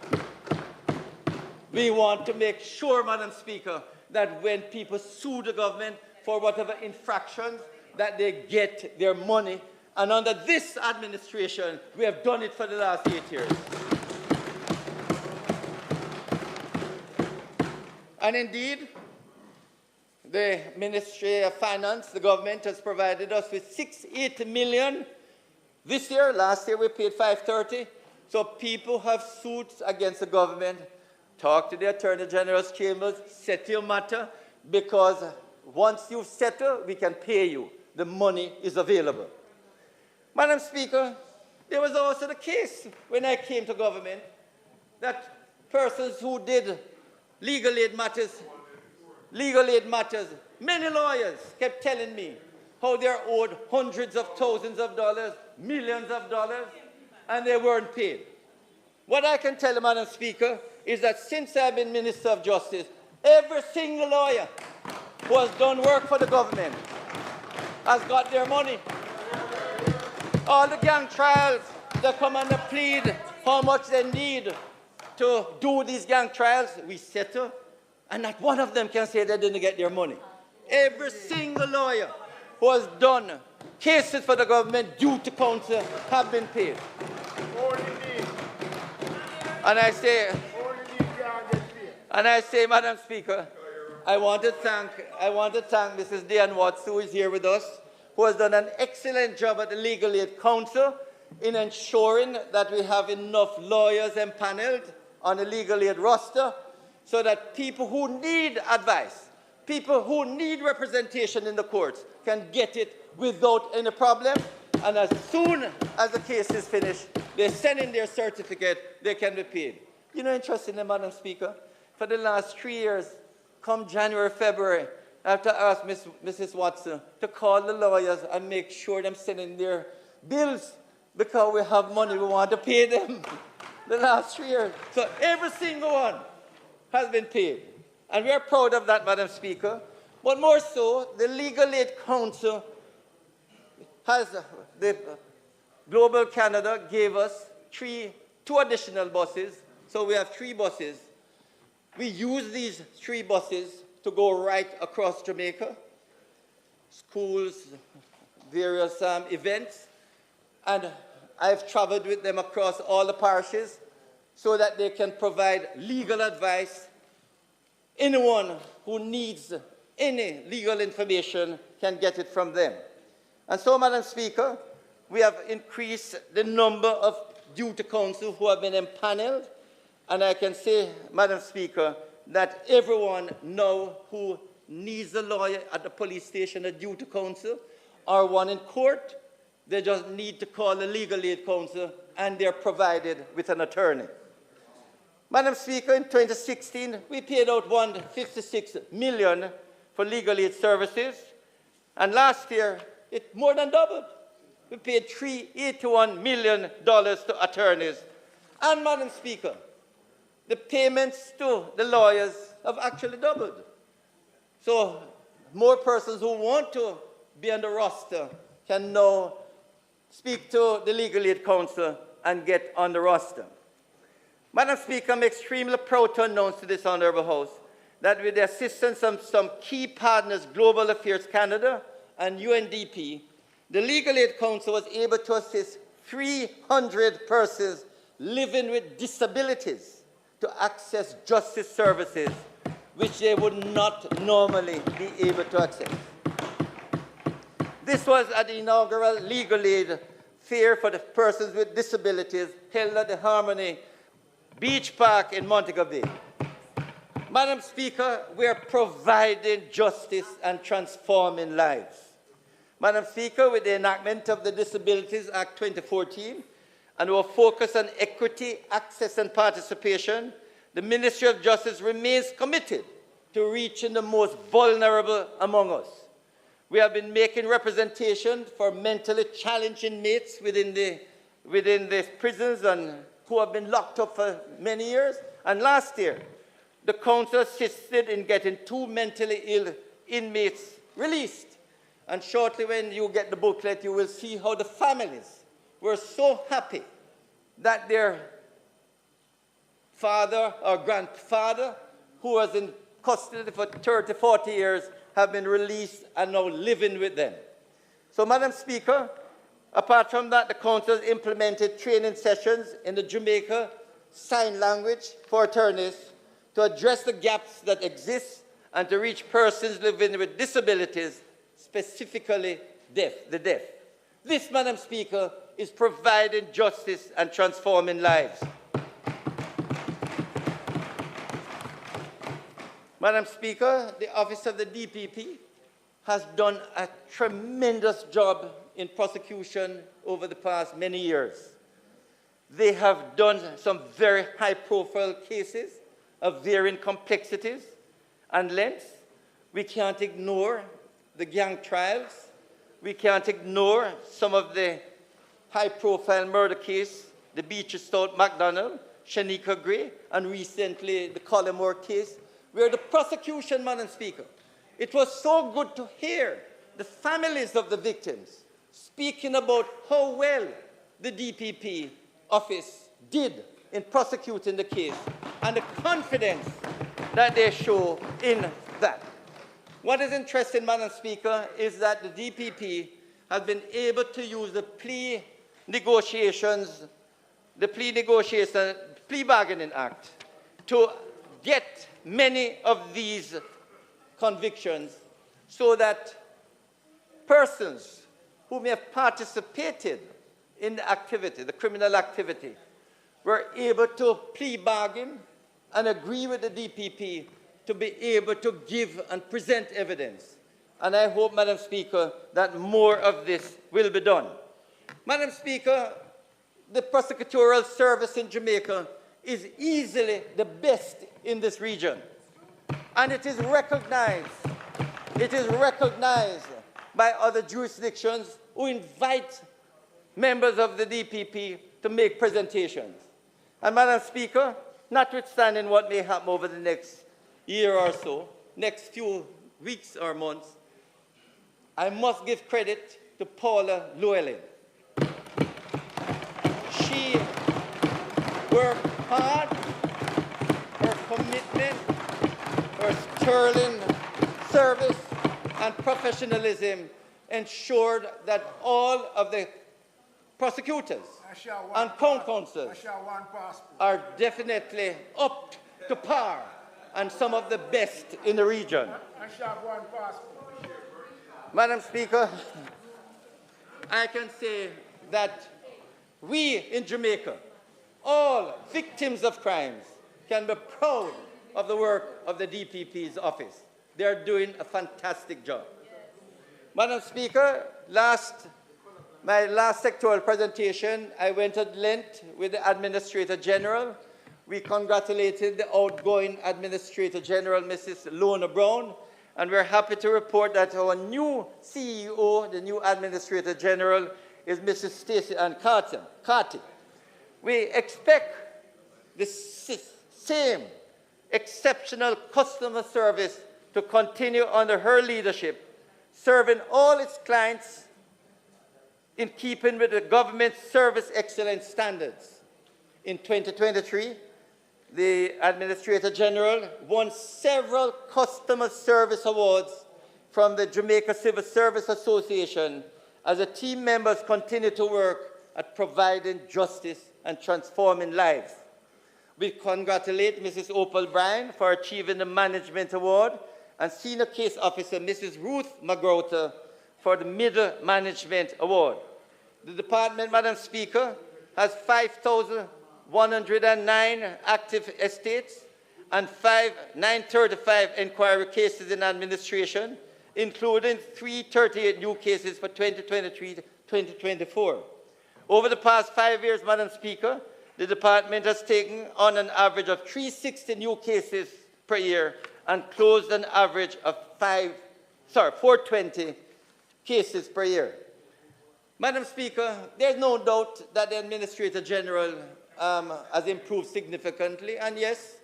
[SPEAKER 6] We want to make sure, Madam Speaker, that when people sue the government for whatever infractions, that they get their money. And under this administration, we have done it for the last 8 years. And indeed, the Ministry of Finance, the government, has provided us with $680 million this year. Last year, we paid $530. So people have suits against the government. Talk to the Attorney General's chambers, settle your matter, because once you settle, we can pay you. The money is available. Madam Speaker, there was also the case when I came to government that persons who did legal aid matters, many lawyers kept telling me how they're owed hundreds of thousands of dollars, millions of dollars, and they weren't paid. What I can tell you, Madam Speaker, is that since I've been Minister of Justice, every single lawyer who has done work for the government has got their money. All the gang trials, they come and they plead how much they need to do these gang trials, we settle, and not one of them can say they didn't get their money. Every single lawyer who has done cases for the government due to counsel have been paid. And I say, Madam Speaker, I want to thank Mrs. Diane Watts, who is here with us, who has done an excellent job at the Legal Aid Council in ensuring that we have enough lawyers empaneled on the legal aid roster so that people who need advice, people who need representation in the courts can get it without any problem. And as soon as the case is finished, they send in their certificate, they can be paid. You know, interestingly, Madam Speaker, for the last 3 years, come January, February, I have to ask Mrs. Watson to call the lawyers and make sure they're sending their bills because we have money we want to pay them the last 3 years. So every single one has been paid. And we are proud of that, Madam Speaker. But more so, the Legal Aid Council has, the Global Canada gave us two additional buses. So we have 3 buses. We use these 3 buses to go right across Jamaica, schools, various events, and I've traveled with them across all the parishes so that they can provide legal advice. Anyone who needs any legal information can get it from them. And so, Madam Speaker, we have increased the number of duty counsel who have been empaneled, and I can say, Madam Speaker, that everyone now who needs a lawyer at the police station, a duty counsel, or one in court, they just need to call the Legal Aid Council and they're provided with an attorney. Madam Speaker, in 2016, we paid out $156 million for legal aid services, and last year, it more than doubled. We paid $381 million to attorneys. And, Madam Speaker, the payments to the lawyers have actually doubled. So more persons who want to be on the roster can now speak to the Legal Aid Council and get on the roster. Madam Speaker, I'm extremely proud to announce to this Honourable House that with the assistance of some key partners, Global Affairs Canada and UNDP, the Legal Aid Council was able to assist 300 persons living with disabilities to access justice services which they would not normally be able to access. This was at the inaugural Legal Aid Fair for the persons with disabilities held at the Harmony Beach Park in Montego Bay. Madam Speaker, we are providing justice and transforming lives. Madam Speaker, with the enactment of the Disabilities Act 2014 and our focus on equity, access, and participation, the Ministry of Justice remains committed to reaching the most vulnerable among us. We have been making representation for mentally challenged inmates within the prisons and who have been locked up for many years. And last year, the council assisted in getting 2 mentally ill inmates released. And shortly when you get the booklet, you will see how the families were so happy that their father or grandfather, who was in custody for 30, 40 years, have been released and now living with them. So, Madam Speaker, apart from that, the council has implemented training sessions in the Jamaica Sign Language for attorneys to address the gaps that exist and to reach persons living with disabilities, specifically the deaf. This, Madam Speaker, is providing justice and transforming lives. Madam Speaker, the Office of the DPP has done a tremendous job in prosecution over the past many years. They have done some very high-profile cases of varying complexities and lengths. We can't ignore the gang trials. We can't ignore some of the high-profile murder case, the Beatrice Stout MacDonald, Shanika Gray, and recently the Collymore case, where the prosecution, Madam Speaker, it was so good to hear the families of the victims speaking about how well the DPP office did in prosecuting the case and the confidence that they show in that. What is interesting, Madam Speaker, is that the DPP has been able to use the plea bargaining act to get many of these convictions so that persons who may have participated in the activity, the criminal activity, were able to plea bargain and agree with the DPP to be able to give and present evidence. And I hope, Madam Speaker, that more of this will be done. Madam Speaker, the prosecutorial service in Jamaica is easily the best in this region. And it is recognized by other jurisdictions who invite members of the DPP to make presentations. And Madam Speaker, notwithstanding what may happen over the next year or so, next few weeks or months, I must give credit to Paula Llewellyn. She worked hard, her commitment, her sterling service and professionalism ensured that all of the prosecutors and town councils are definitely up to par and some of the best in the region. Madam Speaker, I can say that we in Jamaica, all victims of crimes, can be proud of the work of the DPP's office. They are doing a fantastic job. Madam Speaker, my last sectoral presentation, I went at length with the Administrator General. We congratulated the outgoing Administrator General, Mrs. Lorna Brown, and we're happy to report that our new CEO, the new Administrator General, is Mrs. Stacey Ann Carty. We expect the same exceptional customer service to continue under her leadership, serving all its clients in keeping with the government's service excellence standards. In 2023, the Administrator General won several customer service awards from the Jamaica Civil Service Association as the team members continue to work at providing justice and transforming lives. We congratulate Mrs. Opal Bryan for achieving the Management Award and Senior Case Officer Mrs. Ruth McGrother for the Middle Management Award. The department, Madam Speaker, has 5,109 active estates and 935 inquiry cases in administration, including 338 new cases for 2023-2024. Over the past 5 years, Madam Speaker, the department has taken on an average of 360 new cases per year and closed an average of 420 cases per year. Madam Speaker, there's no doubt that the Administrator General has improved significantly, and yes,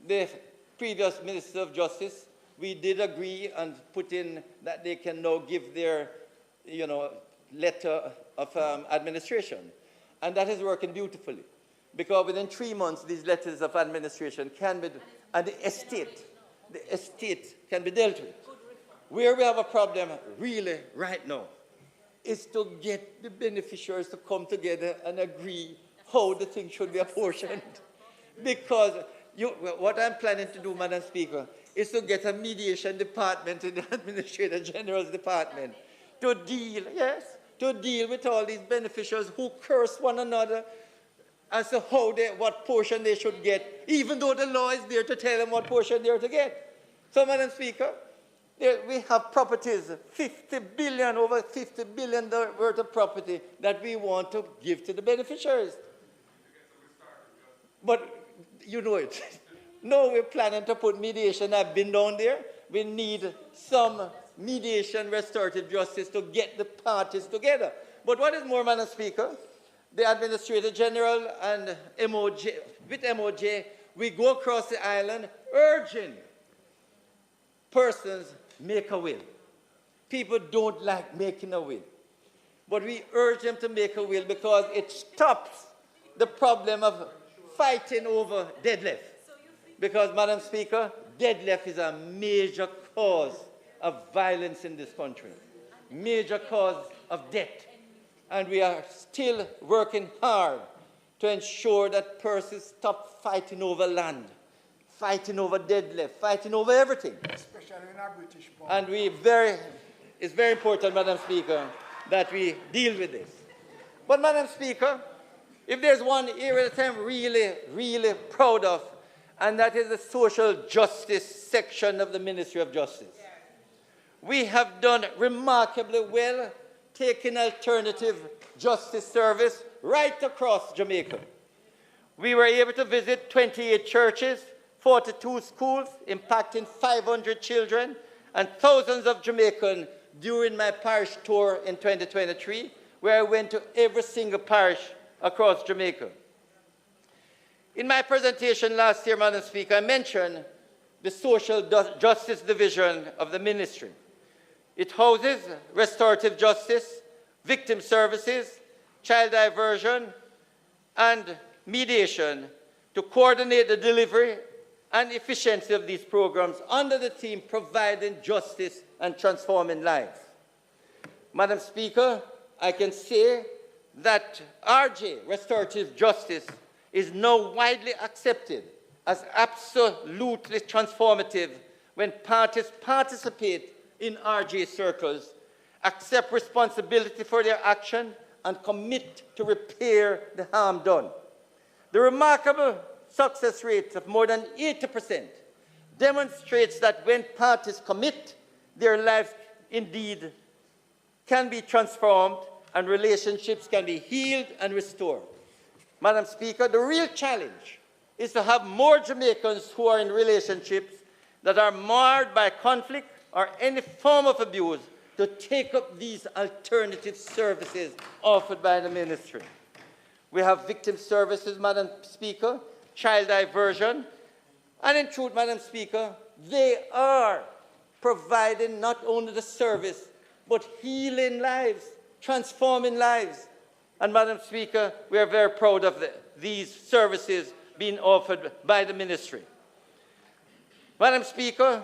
[SPEAKER 6] the previous Minister of Justice, we did agree and put in that they can now give their, letter of administration. And that is working beautifully, because within 3 months, these letters of administration can be, and the estate can be dealt with. Where we have a problem really right now is to get the beneficiaries to come together and agree how the thing should be apportioned. Because what I'm planning to do, Madam Speaker, is to get a mediation department in the Administrator General's department to deal with all these beneficiaries who curse one another as to what portion they should get, even though the law is there to tell them what portion they are to get. So, Madam Speaker, we have properties, over $50 billion worth of property that we want to give to the beneficiaries. But you know it. No, we're planning to put mediation. I've been down there. We need some mediation restorative justice to get the parties together. But what is more, Madam Speaker, the Administrator General and with MOJ, we go across the island urging persons make a will. People don't like making a will. But we urge them to make a will because it stops the problem of fighting over deadlift. Because, Madam Speaker, deadlift is a major cause of violence in this country, major cause of death. And we are still working hard to ensure that persons stop fighting over land, fighting over deadlift, fighting over everything.
[SPEAKER 7] Especially in our British part.
[SPEAKER 6] And it's very important, Madam Speaker, that we deal with this. But, Madam Speaker, if there's one area that I'm really, really proud of, and that is the social justice section of the Ministry of Justice. We have done remarkably well taking alternative justice service right across Jamaica. We were able to visit 28 churches, 42 schools, impacting 500 children and thousands of Jamaicans during my parish tour in 2023, where I went to every single parish across Jamaica. In my presentation last year, Madam Speaker, I mentioned the Social Justice Division of the ministry. It houses restorative justice, victim services, child diversion, and mediation to coordinate the delivery and efficiency of these programs under the theme Providing Justice and Transforming Lives. Madam Speaker, I can say that RJ, restorative justice, is now widely accepted as absolutely transformative when parties participate in RJ circles, accept responsibility for their action, and commit to repair the harm done. The remarkable success rate of more than 80% demonstrates that when parties commit, their lives indeed can be transformed and relationships can be healed and restored. Madam Speaker, the real challenge is to have more Jamaicans who are in relationships that are marred by conflict or any form of abuse to take up these alternative services offered by the ministry. We have victim services, Madam Speaker, child diversion, and in truth, Madam Speaker, they are providing not only the service, but healing lives, transforming lives. And Madam Speaker, we are very proud of these services being offered by the ministry. Madam Speaker,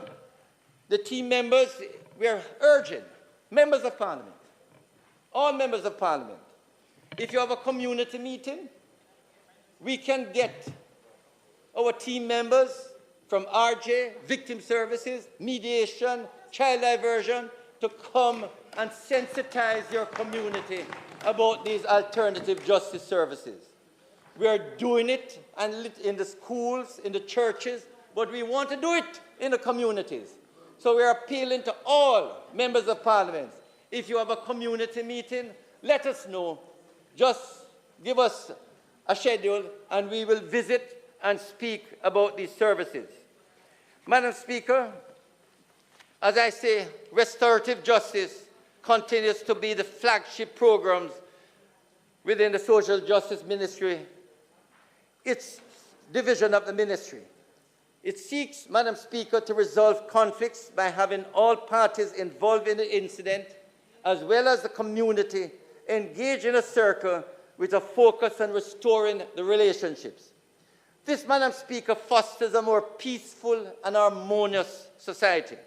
[SPEAKER 6] the team members, we are urging members of Parliament, all members of Parliament, if you have a community meeting, we can get our team members from RJ, victim services, mediation, child diversion, to come and sensitize your community about these alternative justice services. We are doing it in the schools, in the churches, but we want to do it in the communities. So we are appealing to all members of Parliament. If you have a community meeting, let us know. just give us a schedule and we will visit and speak about these services. Madam Speaker, as I say, restorative justice continues to be the flagship programs within the Social Justice Ministry, its division of the ministry. It seeks, Madam Speaker, to resolve conflicts by having all parties involved in the incident, as well as the community, engage in a circle with a focus on restoring the relationships. This, Madam Speaker, fosters a more peaceful and harmonious society.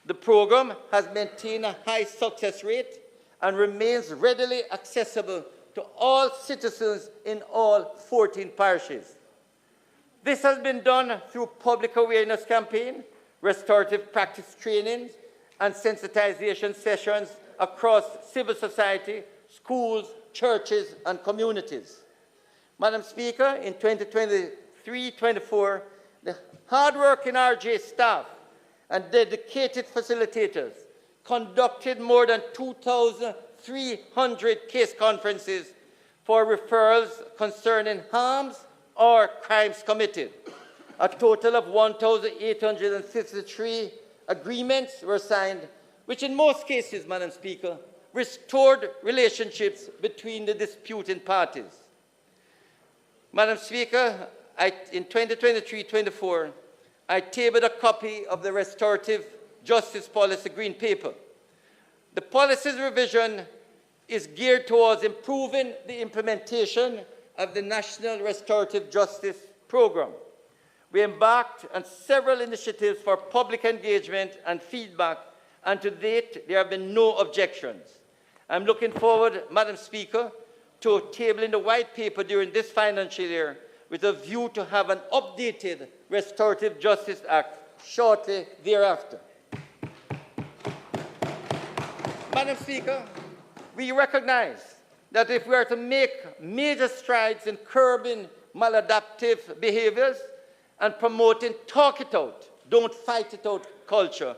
[SPEAKER 6] The program has maintained a high success rate and remains readily accessible to all citizens in all 14 parishes. This has been done through public awareness campaign, restorative practice trainings, and sensitization sessions across civil society, schools, churches, and communities. Madam Speaker, in 2023-24, the hard-working RJ staff and dedicated facilitators conducted more than 2,300 case conferences for referrals concerning harms or crimes committed. A total of 1,853 agreements were signed, which in most cases, Madam Speaker, restored relationships between the disputing parties. Madam Speaker, in 2023-24, I tabled a copy of the Restorative Justice Policy Green Paper. The policy's revision is geared towards improving the implementation of the National Restorative Justice Program. We embarked on several initiatives for public engagement and feedback, and to date, there have been no objections. I'm looking forward, Madam Speaker, to tabling the white paper during this financial year with a view to have an updated Restorative Justice Act shortly thereafter. Madam Speaker, we recognize that if we are to make major strides in curbing maladaptive behaviors and promoting talk it out, don't fight it out culture,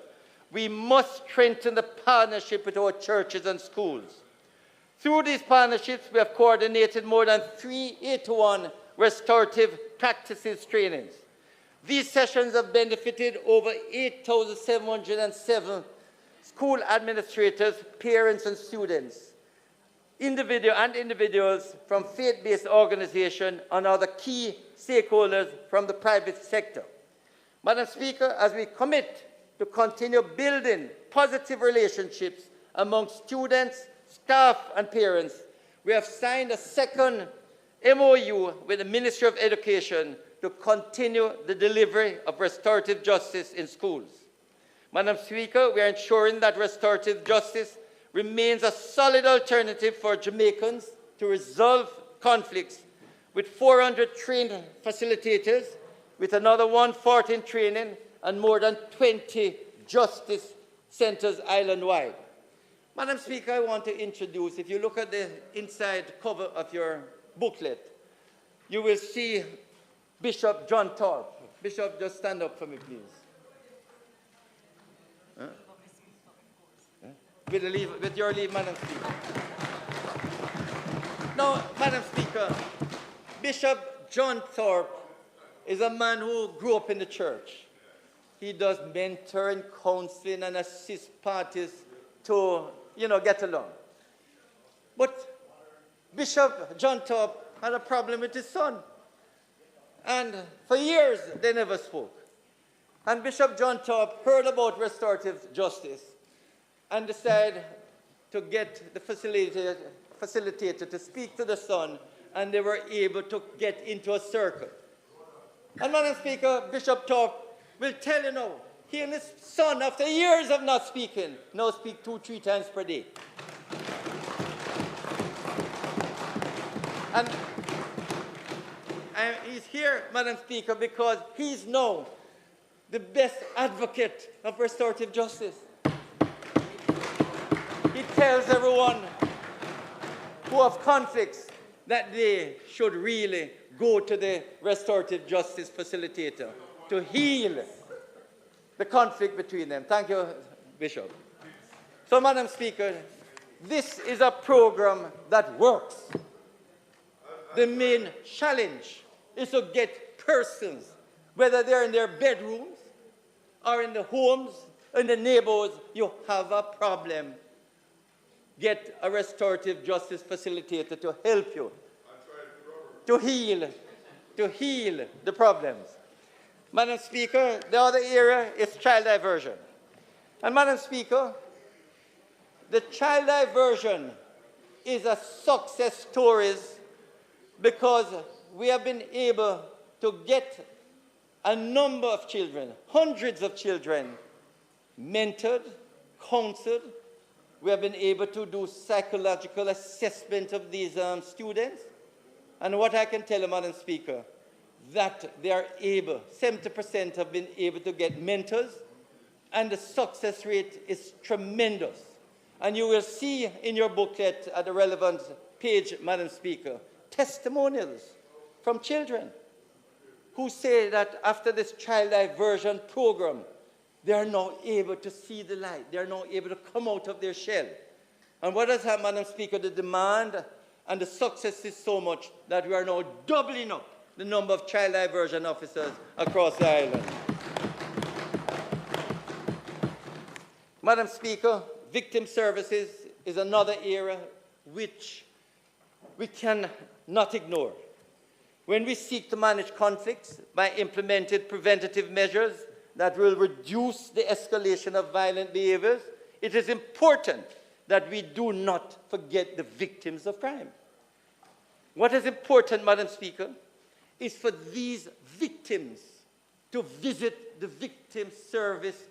[SPEAKER 6] we must strengthen the partnership with our churches and schools. Through these partnerships, we have coordinated more than 3 8-to-1 restorative practices trainings. These sessions have benefited over 8,707 school administrators, parents, and students, individuals from faith-based organizations and other key stakeholders from the private sector. Madam Speaker, as we commit to continue building positive relationships among students, staff, and parents, we have signed a second MOU with the Ministry of Education to continue the delivery of restorative justice in schools. Madam Speaker, we are ensuring that restorative justice remains a solid alternative for Jamaicans to resolve conflicts with 400 trained facilitators, with another 140 in training, and more than 20 justice centers island-wide. Madam Speaker, I want to introduce, if you look at the inside cover of your booklet, you will see Bishop John Thorpe. Bishop, just stand up for me, please. Huh? With your leave, Madam Speaker. Now, Madam Speaker, Bishop John Thorpe is a man who grew up in the church. He does mentoring, counseling, and assist parties to, get along. But Bishop John Thorpe had a problem with his son. And for years, they never spoke. And Bishop John Thorpe heard about restorative justice and decided to get the facilitator to speak to the son, and they were able to get into a circle. And Madam Speaker, Bishop Thorpe will tell you now, he and his son, after years of not speaking, now speak 2-3 times per day. And he's here, Madam Speaker, because he's now the best advocate of restorative justice. He tells everyone who have conflicts that they should really go to the restorative justice facilitator to heal the conflict between them. Thank you, Bishop. So, Madam Speaker, this is a program that works. The main challenge is to get persons, whether they're in their bedrooms or in the homes, in the neighborhoods, you have a problem. Get a restorative justice facilitator to help you, to heal the problems. Madam Speaker, the other area is child diversion. And Madam Speaker, the child diversion is a success story because we have been able to get a number of children, hundreds of children, mentored, counseled. We have been able to do psychological assessment of these students. And what I can tell you, Madam Speaker, that they are able, 70% have been able to get mentors, and the success rate is tremendous. And you will see in your booklet at the relevant page, Madam Speaker, testimonials from children who say that after this child diversion program, they are now able to see the light. They are now able to come out of their shell. And what has happened, Madam Speaker? The demand and the success is so much that we are now doubling up the number of child diversion officers across the island. Madam Speaker, victim services is another area which we cannot ignore. When we seek to manage conflicts by implementing preventative measures that will reduce the escalation of violent behaviors, it is important that we do not forget the victims of crime. What is important, Madam Speaker, is for these victims to visit the victim service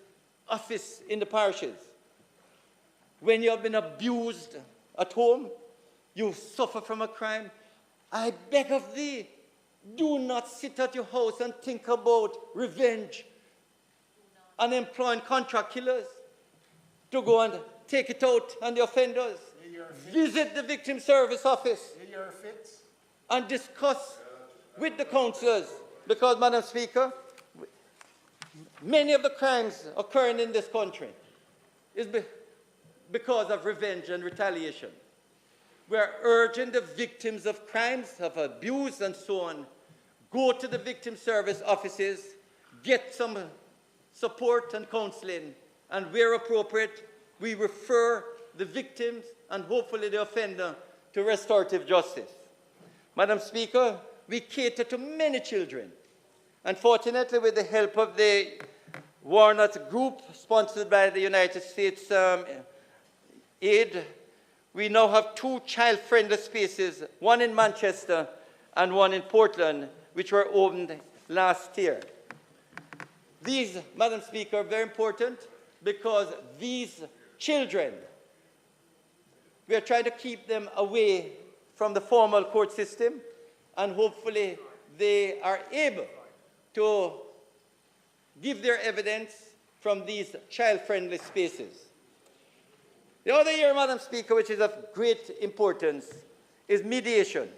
[SPEAKER 6] office in the parishes. When you have been abused at home, you suffer from a crime, I beg of thee, do not sit at your house and think about revenge and employing contract killers to go and take it out on the offenders. Visit the victim service office and discuss with the councillors, because, Madam Speaker, many of the crimes occurring in this country is because of revenge and retaliation. We are urging the victims of crimes, of abuse and so on, go to the victim service offices, get some support and counseling, and where appropriate, we refer the victims and hopefully the offender to restorative justice. Madam Speaker, we cater to many children. Unfortunately, with the help of the Warnock Group, sponsored by the United States Aid, we now have 2 child-friendly spaces, one in Manchester and one in Portland, which were opened last year. These, Madam Speaker, are very important because these children, we are trying to keep them away from the formal court system, and hopefully they are able to give their evidence from these child-friendly spaces. The other area, Madam Speaker, which is of great importance, is mediation.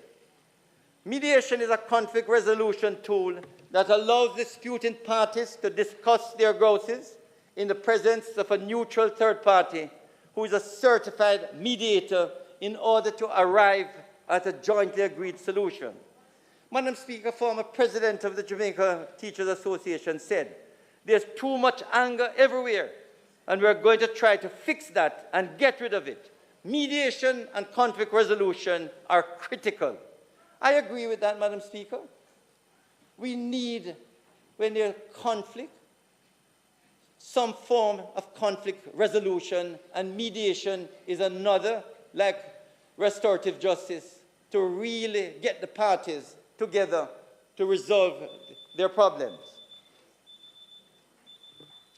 [SPEAKER 6] Mediation is a conflict resolution tool that allows disputing parties to discuss their grievances in the presence of a neutral third party who is a certified mediator in order to arrive at a jointly agreed solution. Madam Speaker, former president of the Jamaica Teachers Association said, there's too much anger everywhere, and we're going to try to fix that and get rid of it. Mediation and conflict resolution are critical. I agree with that, Madam Speaker. We need, when there's conflict, some form of conflict resolution, and mediation is another, like restorative justice, to really get the parties together to resolve their problems.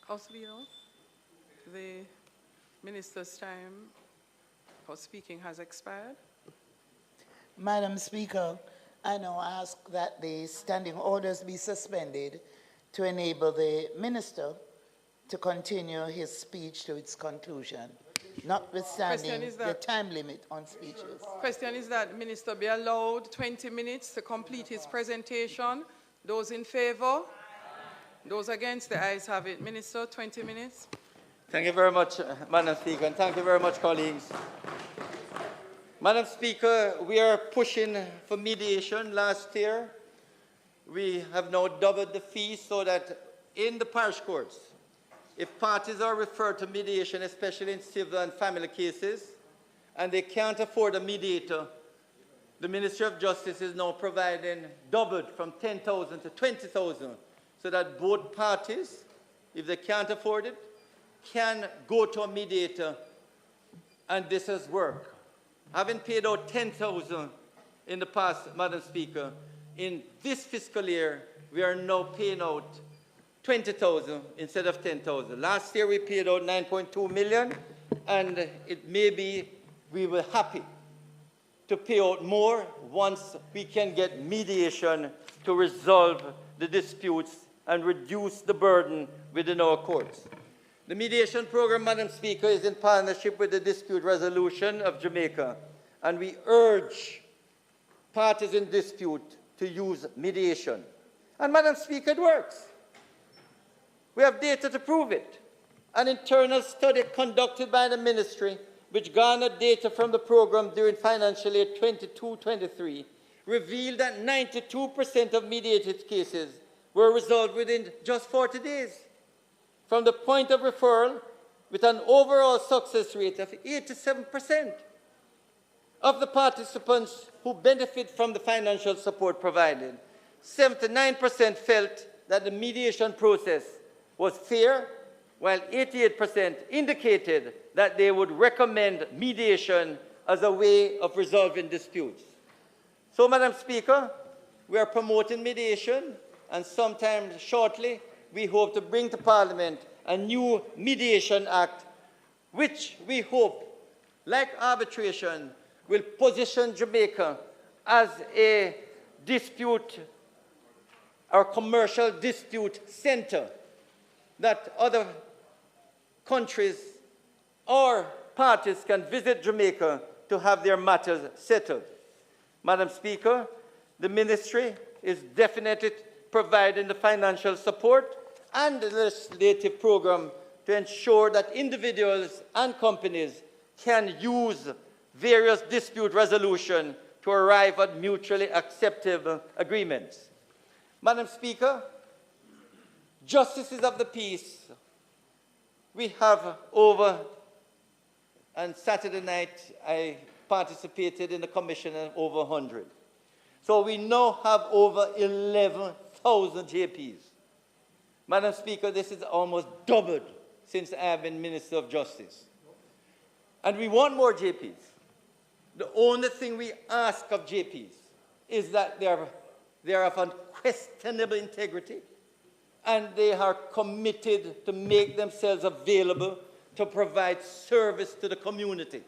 [SPEAKER 22] House Leader, the Minister's time for speaking has expired.
[SPEAKER 4] Madam Speaker, I now ask that the standing orders be suspended to enable the Minister to continue his speech to its conclusion, notwithstanding the time limit on speeches.
[SPEAKER 22] Question is that the Minister be allowed 20 minutes to complete his presentation. Those in favor? Those against? The ayes have it. Minister, 20 minutes.
[SPEAKER 6] Thank you very much, Madam Speaker, and thank you very much, colleagues. Madam Speaker, we are pushing for mediation. Last year, we have now doubled the fees so that in the parish courts, if parties are referred to mediation, especially in civil and family cases, and they can't afford a mediator, the Ministry of Justice is now providing doubled from 10,000 to 20,000 so that both parties, if they can't afford it, can go to a mediator, and this has worked. Having paid out 10,000 in the past, Madam Speaker, in this fiscal year, we are now paying out 20,000 instead of 10,000. Last year, we paid out 9.2 million, and it may be we were happy to pay out more once we can get mediation to resolve the disputes and reduce the burden within our courts. The mediation program, Madam Speaker, is in partnership with the Dispute Resolution of Jamaica, and we urge parties in dispute to use mediation. And Madam Speaker, it works. We have data to prove it. An internal study conducted by the ministry, which garnered data from the program during financial year 22-23, revealed that 92% of mediated cases were resolved within just 40 days. From the point of referral, with an overall success rate of 87%. Of the participants who benefit from the financial support provided, 79% felt that the mediation process was fair, while 88% indicated that they would recommend mediation as a way of resolving disputes. So, Madam Speaker, we are promoting mediation, and sometime shortly, we hope to bring to Parliament a new Mediation Act, which we hope, like arbitration, will position Jamaica as a dispute or commercial dispute center that other countries or parties can visit Jamaica to have their matters settled. Madam Speaker, the ministry is definitely providing the financial support and the legislative program to ensure that individuals and companies can use various dispute resolution to arrive at mutually acceptable agreements. Madam Speaker, justices of the peace, we have over, and Saturday night I participated in the commission of over 100. So we now have over 11,000 JPs. Madam Speaker, this is almost doubled since I have been Minister of Justice. And we want more JPs. The only thing we ask of JPs is that they are of unquestionable integrity and they are committed to make themselves available to provide service to the community.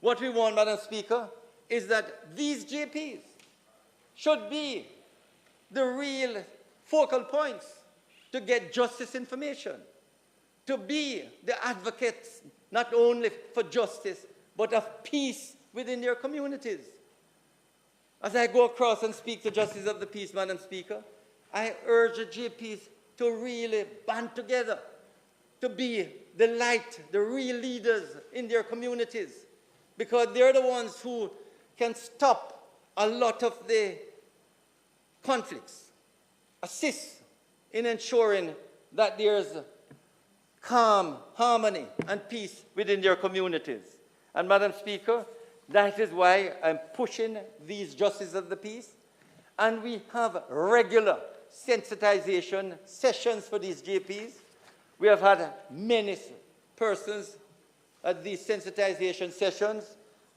[SPEAKER 6] What we want, Madam Speaker, is that these JPs should be the real focal points to get justice information, to be the advocates not only for justice, but of peace within their communities. As I go across and speak to justices of the peace, Madam Speaker, I urge the JPs to really band together, to be the light, the real leaders in their communities, because they're the ones who can stop a lot of the conflicts, assist in ensuring that there's calm, harmony, and peace within their communities. And Madam Speaker, that is why I'm pushing these justices of the peace, and we have regular sensitization sessions for these JPs. We have had many persons at these sensitization sessions,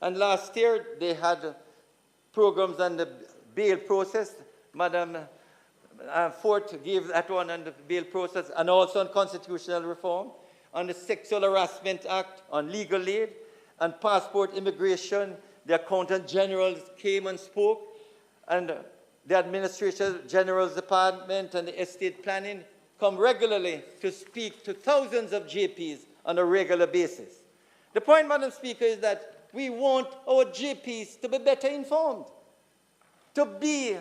[SPEAKER 6] and last year they had programs on the bail process. Madam Fort gave that one on the bail process, and also on constitutional reform, on the Sexual Harassment Act, on legal aid, and passport immigration. The Accountant General came and spoke, and the Administrator General's Department and the Estate Planning come regularly to speak to thousands of JPs on a regular basis. The point, Madam Speaker, is that we want our JPs to be better informed, to be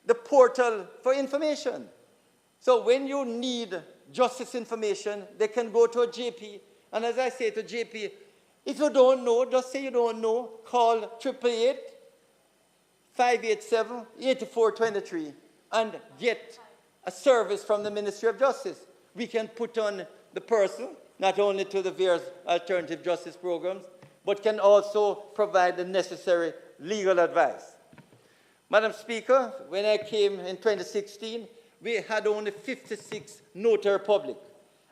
[SPEAKER 6] the portal for information. So when you need justice information, they can go to a JP, and as I say to JP, If you don't know, just say you don't know. Call 888-587-8423 and get a service from the Ministry of Justice. We can put on the person, not only to the various alternative justice programs, but can also provide the necessary legal advice. Madam Speaker, when I came in 2016, we had only 56 notary public.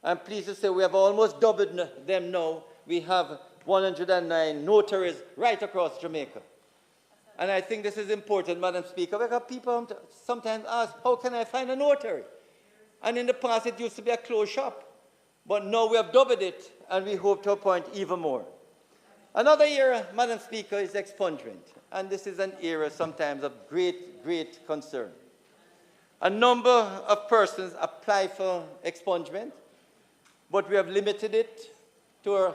[SPEAKER 6] I'm pleased to say we have almost doubled them now. We have 109 notaries right across Jamaica. And I think this is important, Madam Speaker, because people sometimes ask, how can I find a notary? And in the past, it used to be a closed shop. But now we have doubled it, and we hope to appoint even more. Another area, Madam Speaker, is expungement. And this is an area sometimes of great, great concern. A number of persons apply for expungement, but we have limited it to a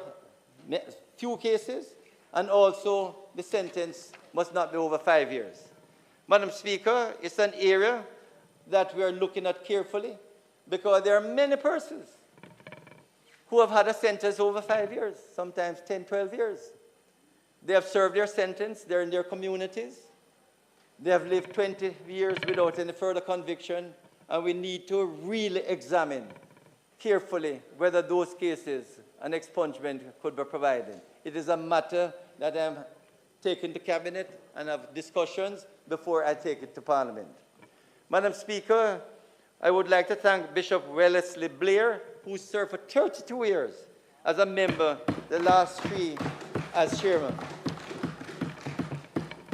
[SPEAKER 6] few cases, and also the sentence must not be over 5 years. Madam Speaker, it's an area that we are looking at carefully because there are many persons who have had a sentence over 5 years, sometimes 10, 12 years. They have served their sentence, they're in their communities, they have lived 20 years without any further conviction, and we need to really examine carefully whether those cases an expungement could be provided. It is a matter that I'm taking to Cabinet and have discussions before I take it to Parliament. Madam Speaker, I would like to thank Bishop Wellesley Blair, who served for 32 years as a member, the last 3 as chairman.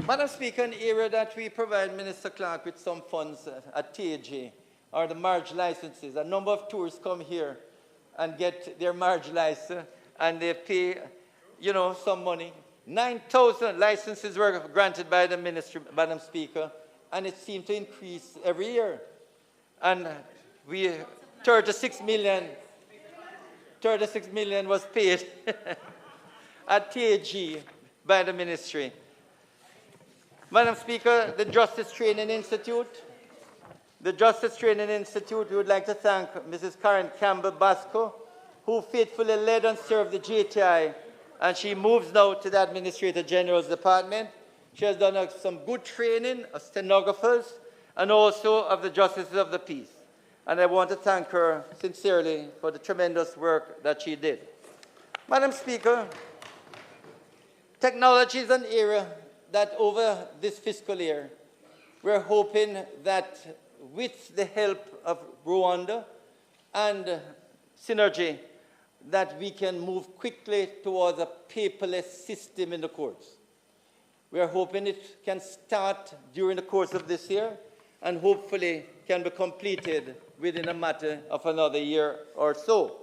[SPEAKER 6] Madam Speaker, an area that we provide Minister Clark with some funds at TAG are the marriage licenses. A number of tourists come here and get their marriage license, and they pay, some money. 9,000 licenses were granted by the ministry, Madam Speaker, and it seemed to increase every year. And 36 million was paid at TAG by the ministry. Madam Speaker, the Justice Training Institute. The Justice Training Institute, we would like to thank Mrs. Karen Campbell-Basco, who faithfully led and served the JTI, and she moves now to the Administrator General's Department. She has done some good training of stenographers and also of the Justices of the Peace. And I want to thank her sincerely for the tremendous work that she did. Madam Speaker, technology is an area that over this fiscal year, we're hoping that with the help of Rwanda and Synergy, that we can move quickly towards a paperless system in the courts. We are hoping it can start during the course of this year and hopefully can be completed within a matter of another year or so.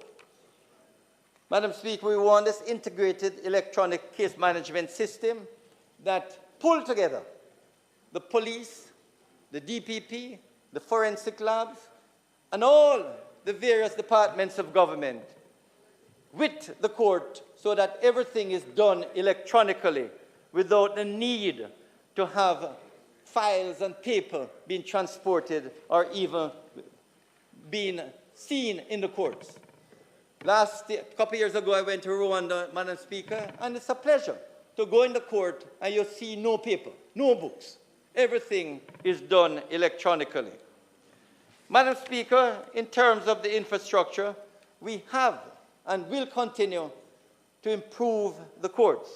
[SPEAKER 6] Madam Speaker, we want this integrated electronic case management system that pull together the police, the DPP, the forensic labs, and all the various departments of government with the court so that everything is done electronically without the need to have files and paper being transported or even being seen in the courts. Couple years ago, I went to Rwanda, Madam Speaker, and it's a pleasure to go in the court and you see no paper, no books. Everything is done electronically. Madam Speaker, in terms of the infrastructure, we have and will continue to improve the courts.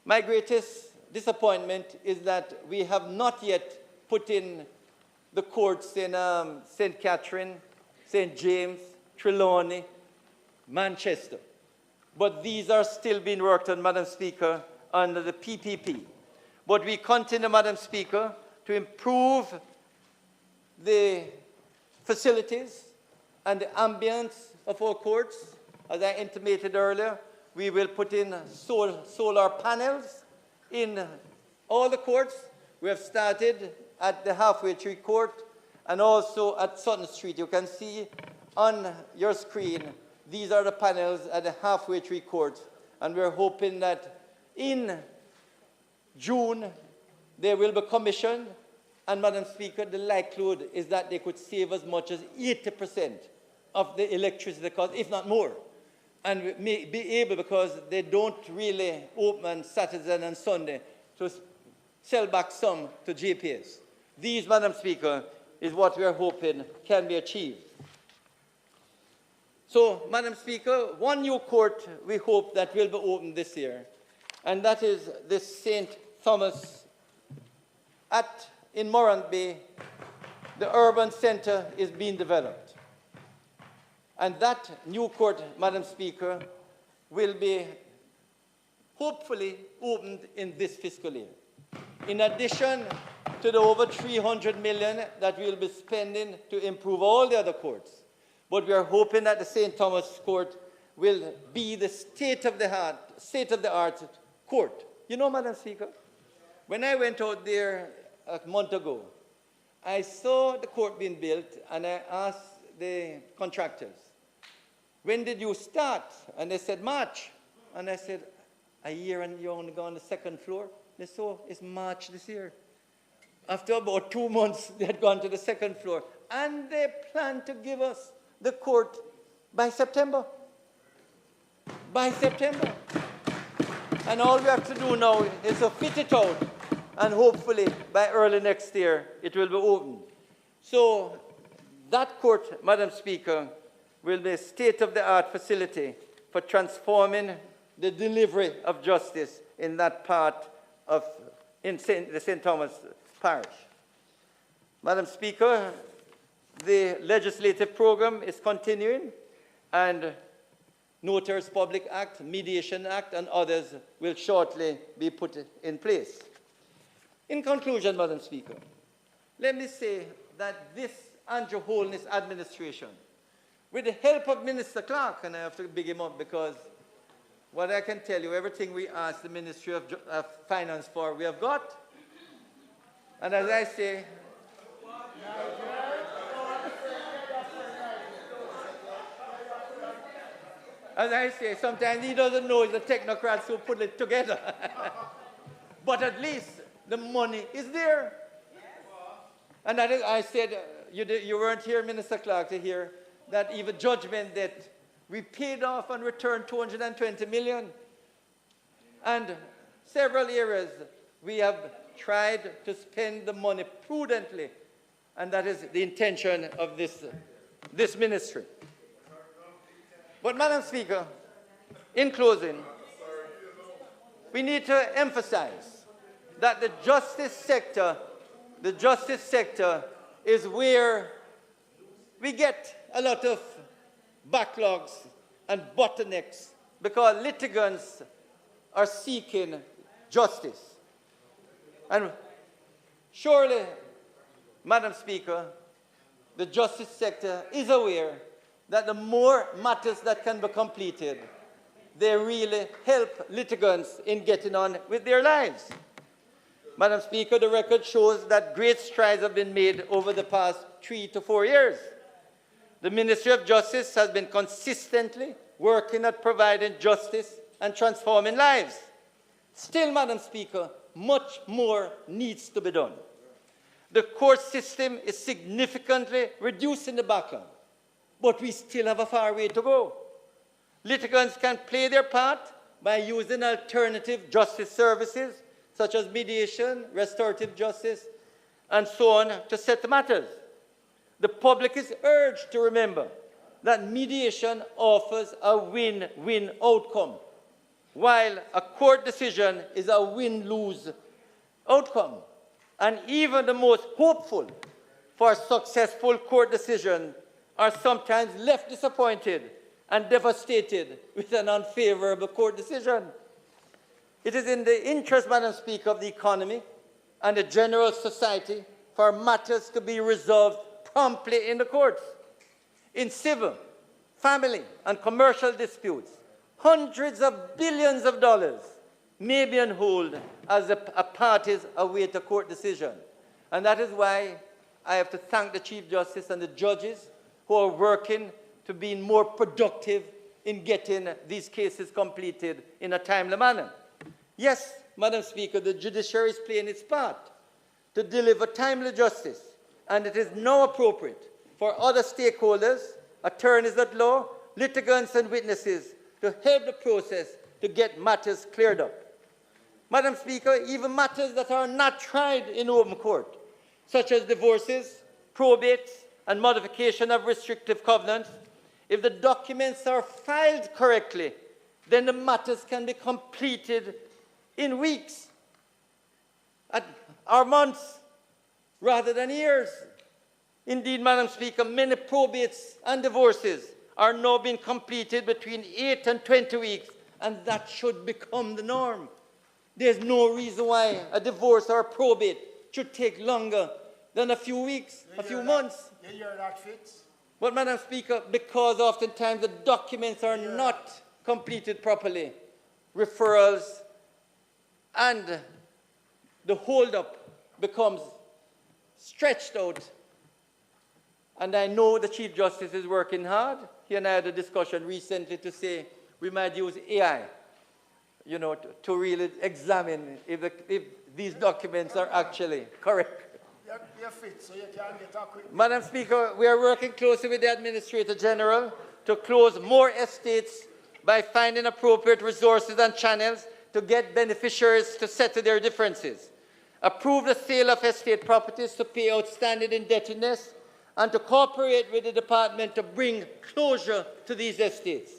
[SPEAKER 6] My greatest disappointment is that we have not yet put in the courts in St. Catherine, St. James, Trelawney, Manchester. But these are still being worked on, Madam Speaker, under the PPP. But we continue, Madam Speaker, to improve the facilities and the ambience of our courts. As I intimated earlier, we will put in solar panels in all the courts. We have started at the Halfway Tree Court and also at Sutton Street. You can see on your screen, these are the panels at the Halfway Tree Court. And we're hoping that in June, they will be commissioned. And Madam Speaker, the likelihood is that they could save as much as 80% of the electricity cost, if not more. and may be able, because they don't really open on Saturday and Sunday, to sell back some to JPS. These, Madam Speaker, is what we are hoping can be achieved. So, Madam Speaker, one new court we hope that will be opened this year, and that is the St. Thomas in Morant Bay. The urban centre is being developed. And that new court, Madam Speaker, will be hopefully opened in this fiscal year. In addition to the over 300 million that we will be spending to improve all the other courts. But we are hoping that the St. Thomas Court will be the state-of-the-art court. You know, Madam Speaker, when I went out there a month ago, I saw the court being built, and I asked the contractors, when did you start? And they said, March. And I said, a year and you only go on the second floor? They said, oh, it's March this year. After about 2 months, they had gone to the second floor. And they plan to give us the court by September. By September. And all we have to do now is to fit it out. And hopefully, by early next year, it will be opened. So that court, Madam Speaker, will be a state-of-the-art facility for transforming the delivery of justice in that part of the St. Thomas Parish. Madam Speaker, the legislative program is continuing, and Notaries Public Act, Mediation Act, and others will shortly be put in place. In conclusion, Madam Speaker, let me say that this Andrew Holness administration, with the help of Minister Clark, and I have to big him up because what I can tell you, everything we asked the Ministry of Finance for, we have got. And as I say, sometimes he doesn't know it's the technocrats who put it together. But at least the money is there. And that is, I said, you weren't here, Minister Clark, to hear that even judgment debt, we paid off and returned 220 million. And several areas we have tried to spend the money prudently, and that is the intention of this ministry. But, Madam Speaker, in closing, we need to emphasize that the justice sector is where we get a lot of backlogs and bottlenecks because litigants are seeking justice. And surely, Madam Speaker, the justice sector is aware that the more matters that can be completed, they really help litigants in getting on with their lives. Madam Speaker, the record shows that great strides have been made over the past 3 to 4 years. The Ministry of Justice has been consistently working at providing justice and transforming lives. Still, Madam Speaker, much more needs to be done. The court system is significantly reducing the backlog, but we still have a far way to go. Litigants can play their part by using alternative justice services, such as mediation, restorative justice, and so on, to settle matters. The public is urged to remember that mediation offers a win-win outcome, while a court decision is a win-lose outcome. And even the most hopeful for a successful court decision are sometimes left disappointed and devastated with an unfavorable court decision. It is in the interest, Madam Speaker, of the economy and the general society for matters to be resolved promptly in the courts. In civil, family, and commercial disputes, hundreds of billions of dollars may be on hold as a parties await a court decision. And that is why I have to thank the Chief Justice and the judges who are working to be more productive in getting these cases completed in a timely manner. Yes, Madam Speaker, the judiciary is playing its part to deliver timely justice, and it is now appropriate for other stakeholders, attorneys at law, litigants and witnesses to help the process to get matters cleared up. Madam Speaker, even matters that are not tried in open court, such as divorces, probates, and modification of restrictive covenants, if the documents are filed correctly, then the matters can be completed in weeks or months rather than years. Indeed, Madam Speaker, many probates and divorces are now being completed between 8 and 20 weeks, and that should become the norm. There's no reason why a divorce or a probate should take longer than a few weeks, a few months.
[SPEAKER 7] You hear that, Fitz?
[SPEAKER 6] But, Madam Speaker, because oftentimes the documents are not completed properly, referrals and the hold-up becomes stretched out. And I know the Chief Justice is working hard. He and I had a discussion recently to say we might use AI, you know, to really examine if these documents are actually correct.
[SPEAKER 7] You're fit, so you can't get a quick...
[SPEAKER 6] Madam Speaker, we are working closely with the Administrator General to close more estates by finding appropriate resources and channels to get beneficiaries to settle their differences, approve the sale of estate properties to pay outstanding indebtedness, and to cooperate with the department to bring closure to these estates.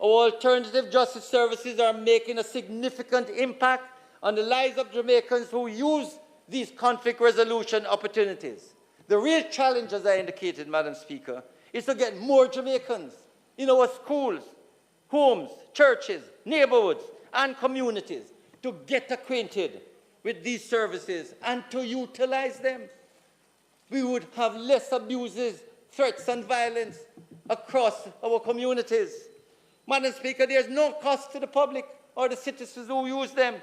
[SPEAKER 6] Our alternative justice services are making a significant impact on the lives of Jamaicans who use these conflict resolution opportunities. The real challenge, as I indicated, Madam Speaker, is to get more Jamaicans in our schools, homes, churches, neighborhoods, and communities to get acquainted with these services and to utilize them. We would have less abuses, threats, and violence across our communities. Madam Speaker, there's no cost to the public or the citizens who use them.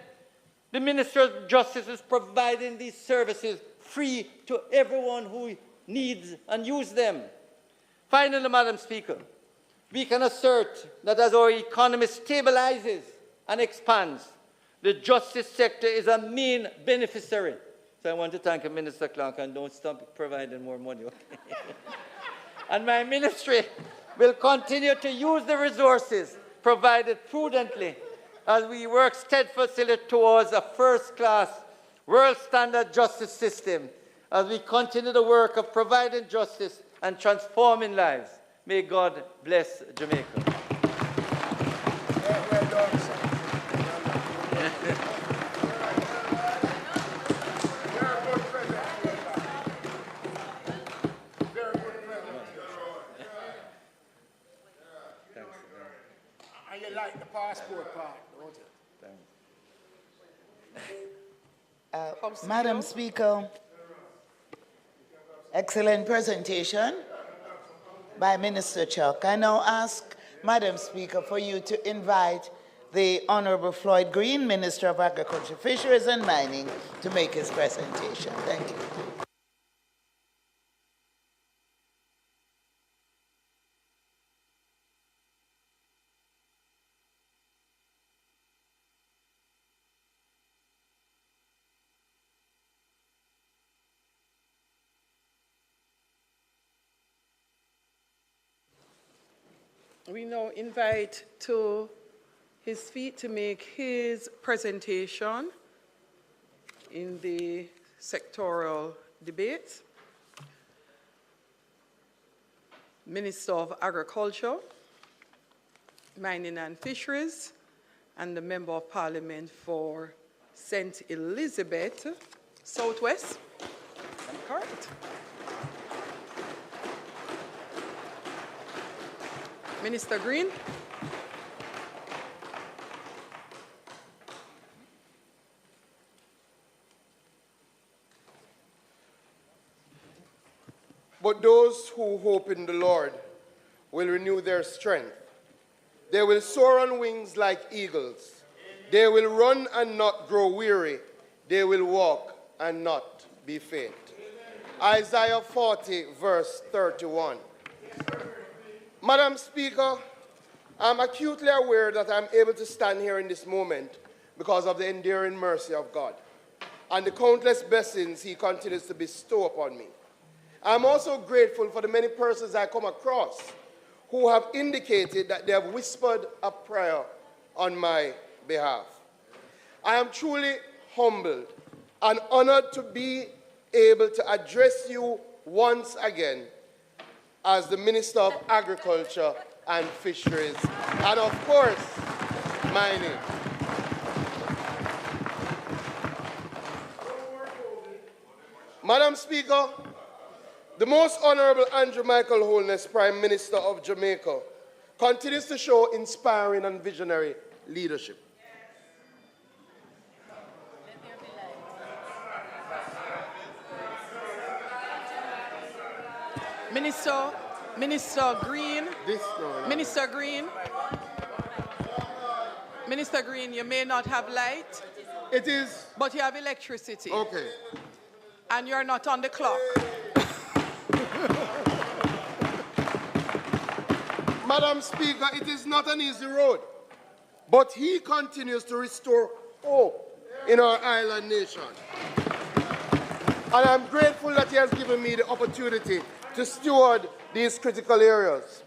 [SPEAKER 6] The Minister of Justice is providing these services free to everyone who needs and uses them. Finally, Madam Speaker, we can assert that as our economy stabilizes and expands, the justice sector is a main beneficiary. So I want to thank Minister Clark, and don't stop providing more money. Okay? And my ministry will continue to use the resources provided prudently as we work steadfastly towards a first-class, world-standard justice system, as we continue the work of providing justice and transforming lives. May God bless Jamaica.
[SPEAKER 7] Well done, sir. And you like the passport part, don't you?
[SPEAKER 4] Madam Speaker, excellent presentation by Minister Chuck. I now ask, Madam Speaker, for you to invite the Honorable Floyd Green, Minister of Agriculture, Fisheries and Mining, to make his presentation. Thank you.
[SPEAKER 22] We now invite to his feet to make his presentation in the sectoral debate. Minister of Agriculture, Mining and Fisheries, and the Member of Parliament for St. Elizabeth, Southwest. Am I correct? Minister Green.
[SPEAKER 8] But those who hope in the Lord will renew their strength. They will soar on wings like eagles. They will run and not grow weary. They will walk and not be faint. Isaiah 40, verse 31. Madam Speaker, I'm acutely aware that I'm able to stand here in this moment because of the enduring mercy of God and the countless blessings He continues to bestow upon me. I'm also grateful for the many persons I come across who have indicated that they have whispered a prayer on my behalf. I am truly humbled and honored to be able to address you once again as the Minister of Agriculture and Fisheries, and of course, mining. Madam Speaker, the Most Honorable Andrew Michael Holness, Prime Minister of Jamaica, continues to show inspiring and visionary leadership.
[SPEAKER 22] Minister Green. Minister Green, you may not have light.
[SPEAKER 8] It is.
[SPEAKER 22] But you have electricity.
[SPEAKER 8] Okay.
[SPEAKER 22] And you're not on the clock.
[SPEAKER 8] Madam Speaker, it is not an easy road, but he continues to restore hope in our island nation. And I'm grateful that he has given me the opportunity to steward these critical areas.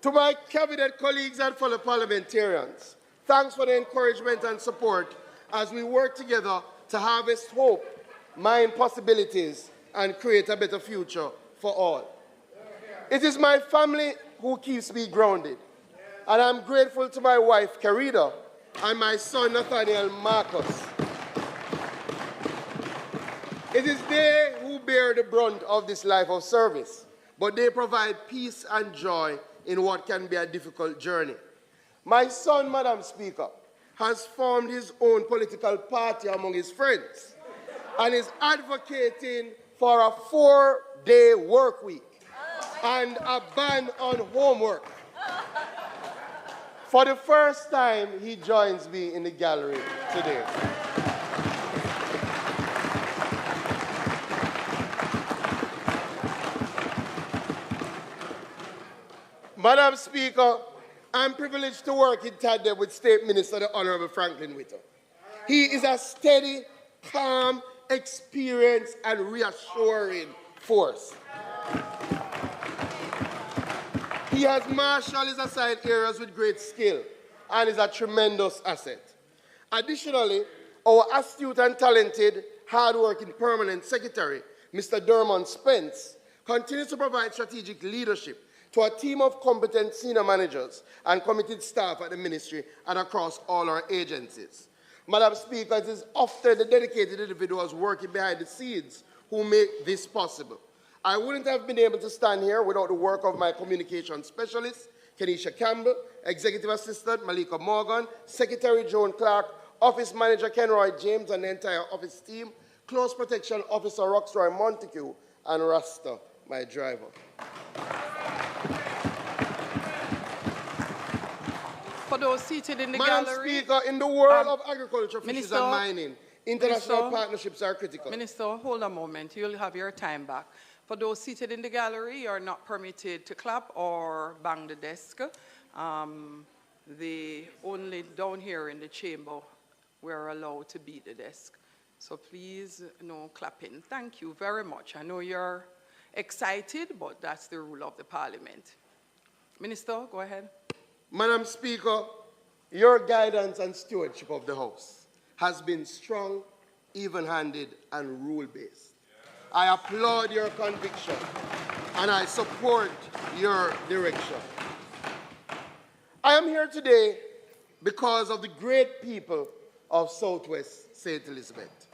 [SPEAKER 8] To my cabinet colleagues and fellow parliamentarians, thanks for the encouragement and support as we work together to harvest hope, mine possibilities, and create a better future for all. It is my family who keeps me grounded, and I'm grateful to my wife, Carida, and my son, Nathaniel Marcus. It is they who bear the brunt of this life of service, but they provide peace and joy in what can be a difficult journey. My son, Madam Speaker, has formed his own political party among his friends and is advocating for a 4-day work week and a ban on homework. For the first time, he joins me in the gallery today. Madam Speaker, I'm privileged to work in tandem with State Minister, the Honorable Franklin Whittle. He is a steady, calm, experienced, and reassuring force. He has marshaled his assigned areas with great skill and is a tremendous asset. Additionally, our astute and talented, hard-working permanent secretary, Mr. Dermot Spence, continues to provide strategic leadership to a team of competent senior managers and committed staff at the ministry and across all our agencies. Madam Speaker, it is often the dedicated individuals working behind the scenes who make this possible. I wouldn't have been able to stand here without the work of my communication specialist, Kenisha Campbell, Executive Assistant Malika Morgan, Secretary Joan Clark, Office Manager Kenroy James and the entire office team, Close Protection Officer Roxroy Montague, and Rasta, my driver.
[SPEAKER 22] For those seated in the
[SPEAKER 8] Madam
[SPEAKER 22] gallery.
[SPEAKER 8] Speaker, in the world of agriculture, fishes
[SPEAKER 22] Minister,
[SPEAKER 8] and mining, international partnerships are critical.
[SPEAKER 22] Minister, hold a moment. You'll have your time back. For those seated in the gallery, you're not permitted to clap or bang the desk. Only down here in the chamber, we're allowed to beat the desk. So please, no clapping. Thank you very much. I know you're excited, but that's the rule of the Parliament. Minister, go ahead.
[SPEAKER 8] Madam Speaker, your guidance and stewardship of the House has been strong, even-handed, and rule-based. I applaud your conviction, and I support your direction. I am here today because of the great people of Southwest St. Elizabeth.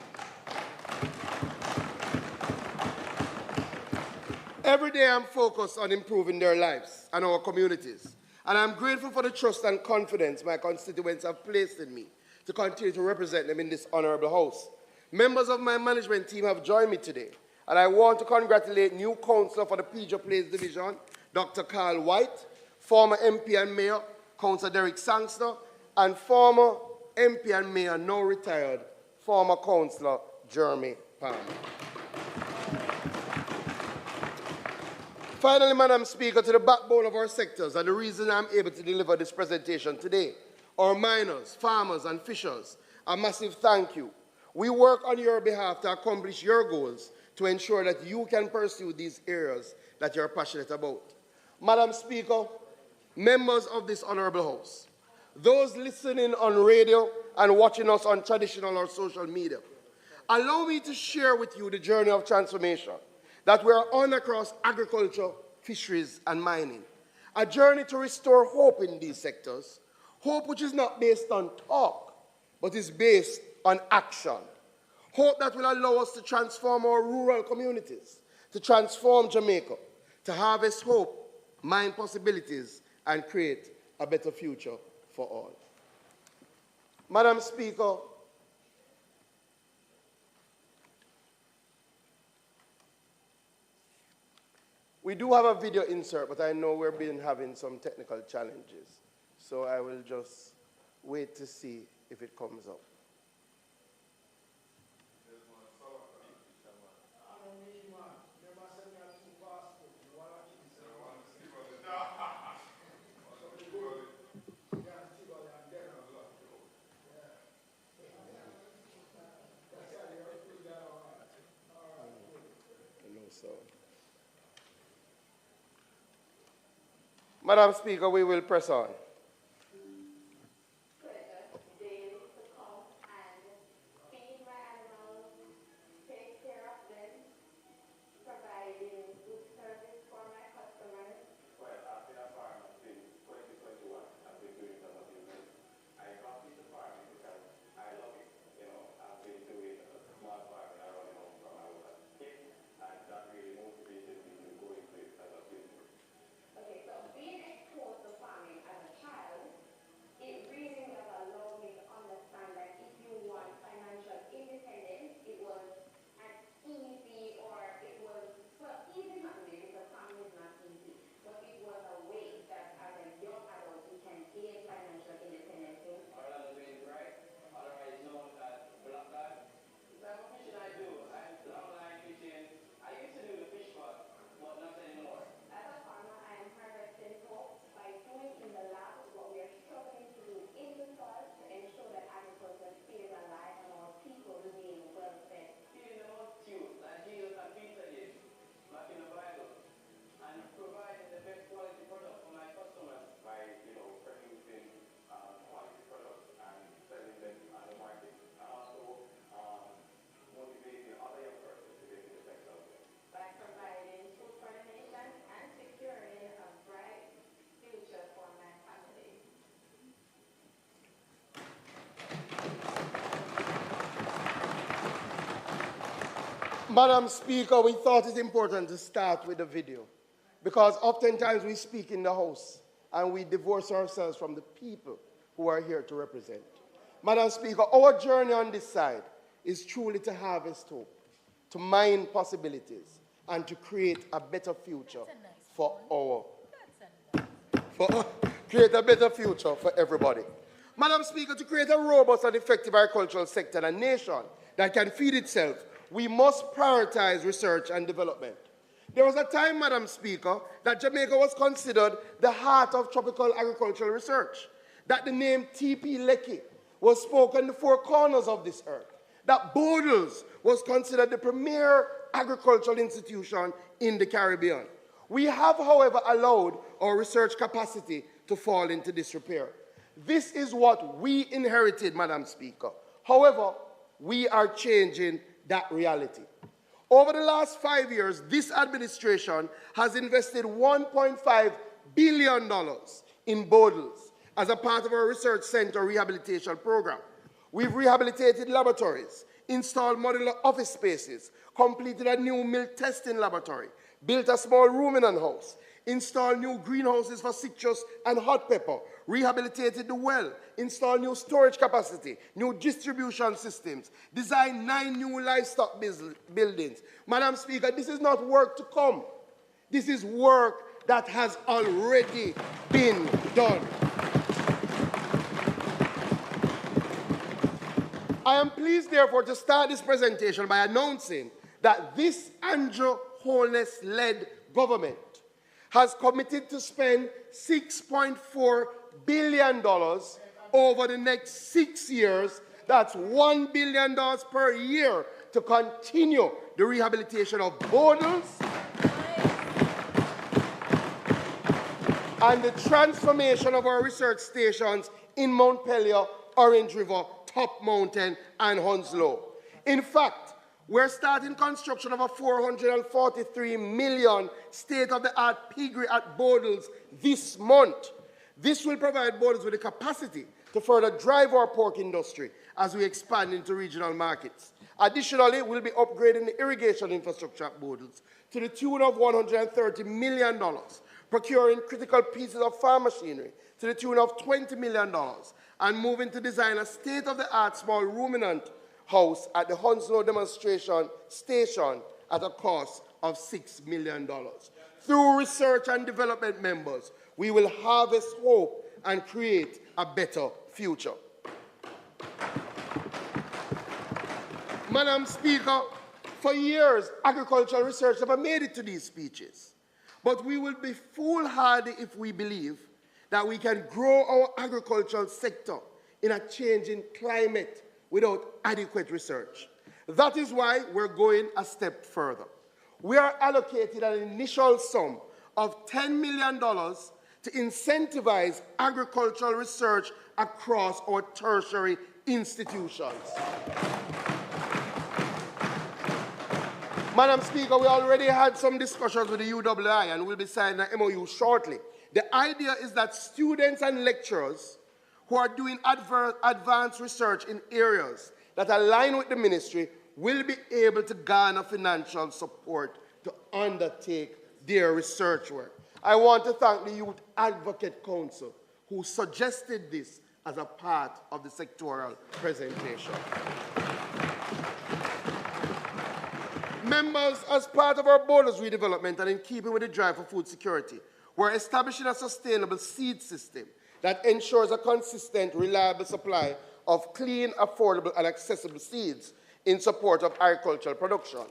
[SPEAKER 8] Every day I'm focused on improving their lives and our communities. And I'm grateful for the trust and confidence my constituents have placed in me to continue to represent them in this honorable House. Members of my management team have joined me today, and I want to congratulate new councillor for the Pedro Place Division, Dr. Carl White, former MP and Mayor, Councillor Derek Sangster, and former MP and Mayor, now retired, former Councillor Jeremy Palmer. Finally, Madam Speaker, to the backbone of our sectors and the reason I'm able to deliver this presentation today, our miners, farmers, and fishers, a massive thank you. We work on your behalf to accomplish your goals to ensure that you can pursue these areas that you're passionate about. Madam Speaker, members of this honorable House, those listening on radio and watching us on traditional or social media, allow me to share with you the journey of transformation that we are on across agriculture, fisheries, and mining. A journey to restore hope in these sectors, hope which is not based on talk, but is based on action. Hope that will allow us to transform our rural communities, to transform Jamaica, to harvest hope, mine possibilities, and create a better future for all. Madam Speaker, we do have a video insert, but I know we've been having some technical challenges. So I will just wait to see if it comes up. Madam Speaker, we will press on. Madam Speaker, we thought it important to start with the video because oftentimes we speak in the House and we divorce ourselves from the people who are here to represent. Madam Speaker, our journey on this side is truly to harvest hope, to mine possibilities, and to create a better future for create a better future for everybody. Madam Speaker, to create a robust and effective agricultural sector and a nation that can feed itself, we must prioritize research and development. There was a time, Madam Speaker, that Jamaica was considered the heart of tropical agricultural research, that the name T.P. Lecky was spoken in the four corners of this earth, that Bodles was considered the premier agricultural institution in the Caribbean. We have, however, allowed our research capacity to fall into disrepair. This is what we inherited, Madam Speaker. However, we are changing that reality. Over the last 5 years, this administration has invested $1.5 billion in Bodles as a part of our research center rehabilitation program. We've rehabilitated laboratories, installed modular office spaces, completed a new milk testing laboratory, built a small ruminant house, installed new greenhouses for citrus and hot pepper, rehabilitated the well, installed new storage capacity, new distribution systems, designed 9 new livestock buildings. Madam Speaker, this is not work to come. This is work that has already been done. I am pleased, therefore, to start this presentation by announcing that this Andrew Holness-led government has committed to spend $6.4 billion over the next 6 years. That's $1 billion per year to continue the rehabilitation of Bodles and the transformation of our research stations in Mount Pelion, Orange River, Top Mountain, and Hounslow. In fact, we're starting construction of a $443 million state-of-the-art piggery at Bodles this month. This will provide Bodles with the capacity to further drive our pork industry as we expand into regional markets. Additionally, we'll be upgrading the irrigation infrastructure at Bodles to the tune of $130 million, procuring critical pieces of farm machinery to the tune of $20 million, and moving to design a state-of-the-art small ruminant house at the Hounslow demonstration station at a cost of $6 million. Through research and development members, we will harvest hope and create a better future. Madam Speaker, for years, agricultural research never made it to these speeches. But we will be foolhardy if we believe that we can grow our agricultural sector in a changing climate without adequate research. That is why we're going a step further. We are allocated an initial sum of $10 million to incentivize agricultural research across our tertiary institutions. Madam Speaker, we already had some discussions with the UWI and we'll be signing an MOU shortly. The idea is that students and lecturers who are doing advanced research in areas that align with the ministry will be able to garner financial support to undertake their research work. I want to thank the Youth Advocate Council who suggested this as a part of the sectoral presentation. Members, as part of our borders redevelopment and in keeping with the drive for food security, we're establishing a sustainable seed system that ensures a consistent, reliable supply of clean, affordable, and accessible seeds in support of agricultural production.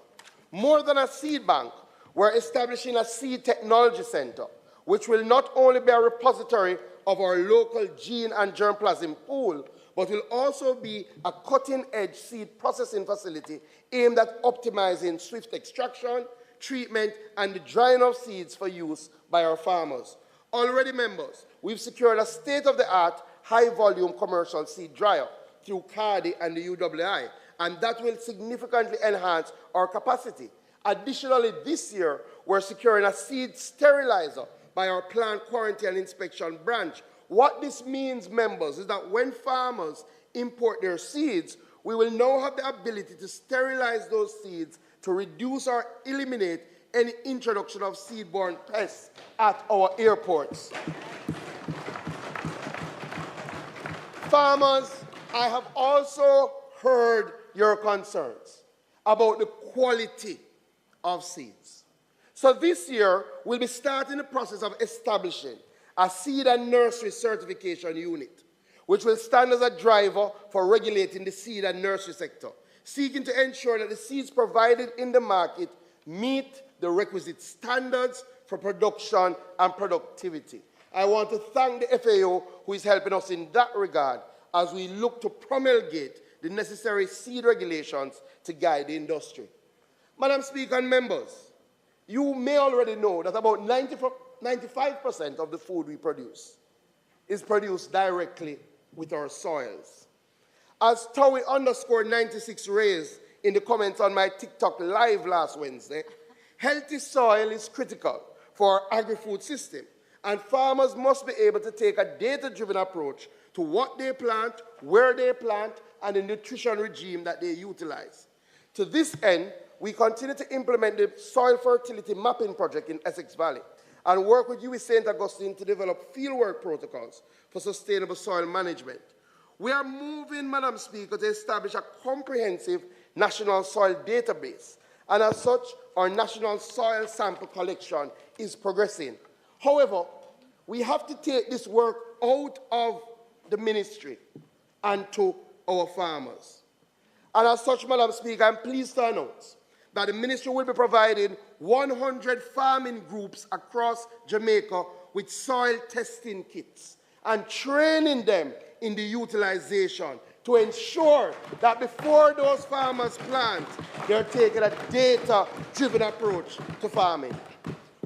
[SPEAKER 8] More than a seed bank, we're establishing a seed technology center, which will not only be a repository of our local gene and germplasm pool, but will also be a cutting-edge seed processing facility aimed at optimizing swift extraction, treatment, and the drying of seeds for use by our farmers. Already, members, we've secured a state-of-the-art, high-volume commercial seed dryer through CARDI and the UWI, and that will significantly enhance our capacity. Additionally, this year, we're securing a seed sterilizer by our plant quarantine and inspection branch. What this means, members, is that when farmers import their seeds, we will now have the ability to sterilize those seeds to reduce or eliminate any introduction of seed-borne pests at our airports. Farmers, I have also heard your concerns about the quality of seeds. So this year, we'll be starting the process of establishing a seed and nursery certification unit, which will stand as a driver for regulating the seed and nursery sector, seeking to ensure that the seeds provided in the market meet the requisite standards for production and productivity. I want to thank the FAO who is helping us in that regard as we look to promulgate the necessary seed regulations to guide the industry. Madam Speaker and members, you may already know that about 95% of the food we produce is produced directly with our soils. As Towie_96 raised in the comments on my TikTok live last Wednesday, healthy soil is critical for our agri-food system, and farmers must be able to take a data-driven approach to what they plant, where they plant, and the nutrition regime that they utilize. To this end, we continue to implement the soil fertility mapping project in Essex Valley and work with UWI St. Augustine to develop fieldwork protocols for sustainable soil management. We are moving, Madam Speaker, to establish a comprehensive national soil database, and as such, our national soil sample collection is progressing. However, we have to take this work out of the ministry and to our farmers. And as such, Madam Speaker, I'm pleased to announce that the ministry will be providing 100 farming groups across Jamaica with soil testing kits and training them in the utilization to ensure that before those farmers plant, they're taking a data-driven approach to farming.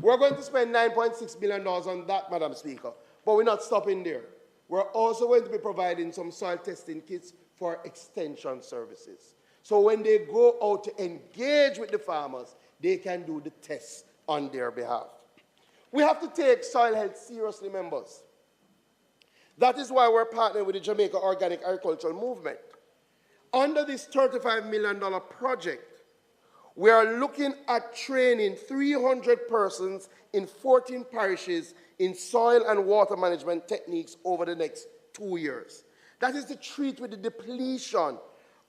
[SPEAKER 8] We're going to spend $9.6 billion on that, Madam Speaker, but we're not stopping there. We're also going to be providing some soil testing kits for extension services. So when they go out to engage with the farmers, they can do the tests on their behalf. We have to take soil health seriously, members. That is why we're partnering with the Jamaica Organic Agricultural Movement. Under this $35 million project, we are looking at training 300 persons in 14 parishes in soil and water management techniques over the next 2 years. That is to treat with the depletion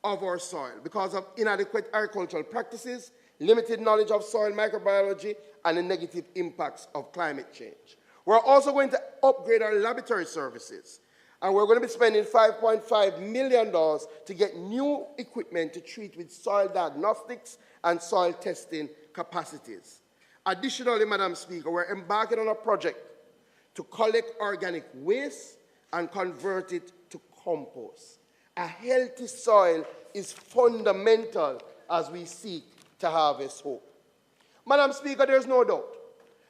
[SPEAKER 8] of our soil because of inadequate agricultural practices, limited knowledge of soil microbiology, and the negative impacts of climate change. We're also going to upgrade our laboratory services, and we're going to be spending $5.5 million to get new equipment to treat with soil diagnostics and soil testing capacities. Additionally, Madam Speaker, we're embarking on a project to collect organic waste and convert it to compost. A healthy soil is fundamental as we seek to harvest hope. Madam Speaker, there's no doubt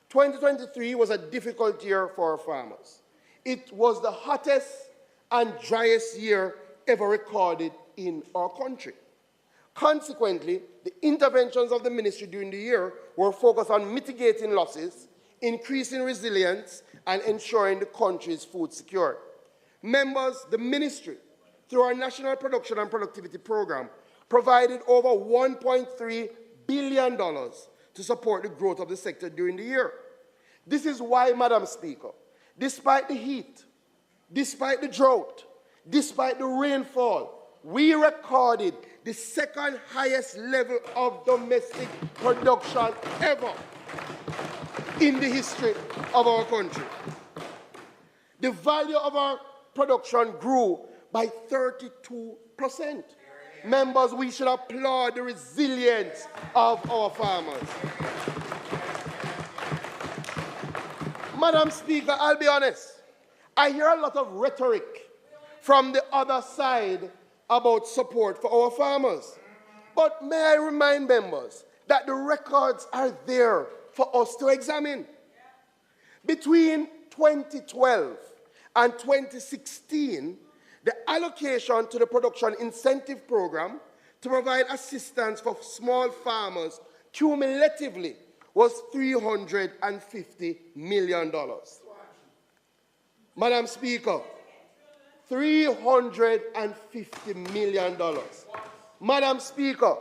[SPEAKER 8] 2023 was a difficult year for our farmers. It was the hottest and driest year ever recorded in our country. Consequently, the interventions of the ministry during the year were focused on mitigating losses, increasing resilience, and ensuring the country's food security. Members, the ministry, through our National Production and Productivity Program, provided over $1.3 billion to support the growth of the sector during the year. This is why, Madam Speaker, despite the heat, despite the drought, despite the rainfall, we recorded the second highest level of domestic production ever in the history of our country. The value of our production grew by 32%. Members, we should applaud the resilience of our farmers. Madam Speaker, I'll be honest. I hear a lot of rhetoric from the other side about support for our farmers. But may I remind members that the records are there for us to examine. Between 2012 and 2016, the allocation to the Production Incentive Program to provide assistance for small farmers cumulatively was $350 million. Madam Speaker, $350 million. Madam Speaker,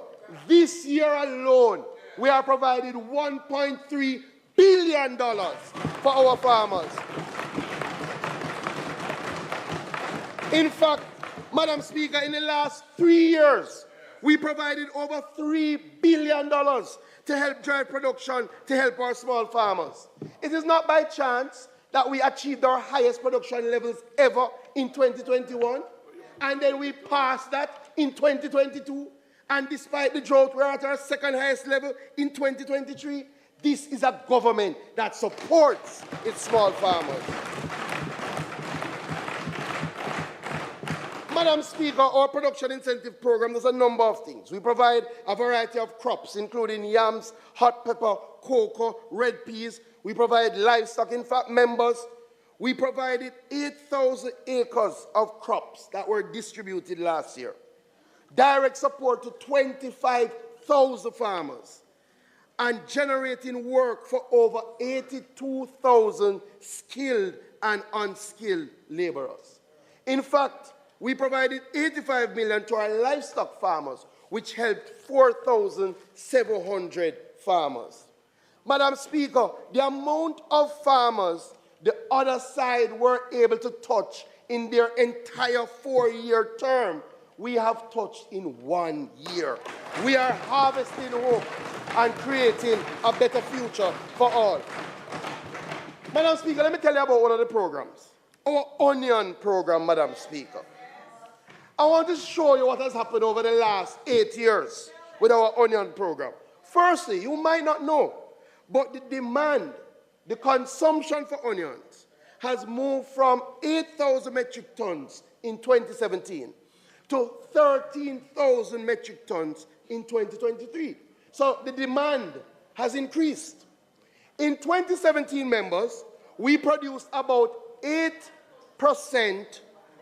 [SPEAKER 8] this year alone, we are providing $1.3 billion for our farmers. In fact, Madam Speaker, in the last 3 years, we provided over $3 billion to help drive production, to help our small farmers. It is not by chance that we achieved our highest production levels ever in 2021, and then we passed that in 2022, and despite the drought, we're at our second highest level in 2023. This is a government that supports its small farmers. Madam Speaker, our production incentive program does a number of things. We provide a variety of crops, including yams, hot pepper, cocoa, red peas. We provide livestock. In fact, members, we provided 8,000 acres of crops that were distributed last year. Direct support to 25,000 farmers and generating work for over 82,000 skilled and unskilled laborers. In fact, we provided $85 million to our livestock farmers, which helped 4,700 farmers. Madam Speaker, the amount of farmers the other side were able to touch in their entire 4-year term, we have touched in 1 year. We are harvesting hope and creating a better future for all. Madam Speaker, let me tell you about one of the programs. Our onion program, Madam Speaker. I want to show you what has happened over the last 8 years with our onion program. Firstly, you might not know, but the demand, the consumption for onions has moved from 8,000 metric tons in 2017 to 13,000 metric tons in 2023. So the demand has increased. In 2017, members, we produced about 8%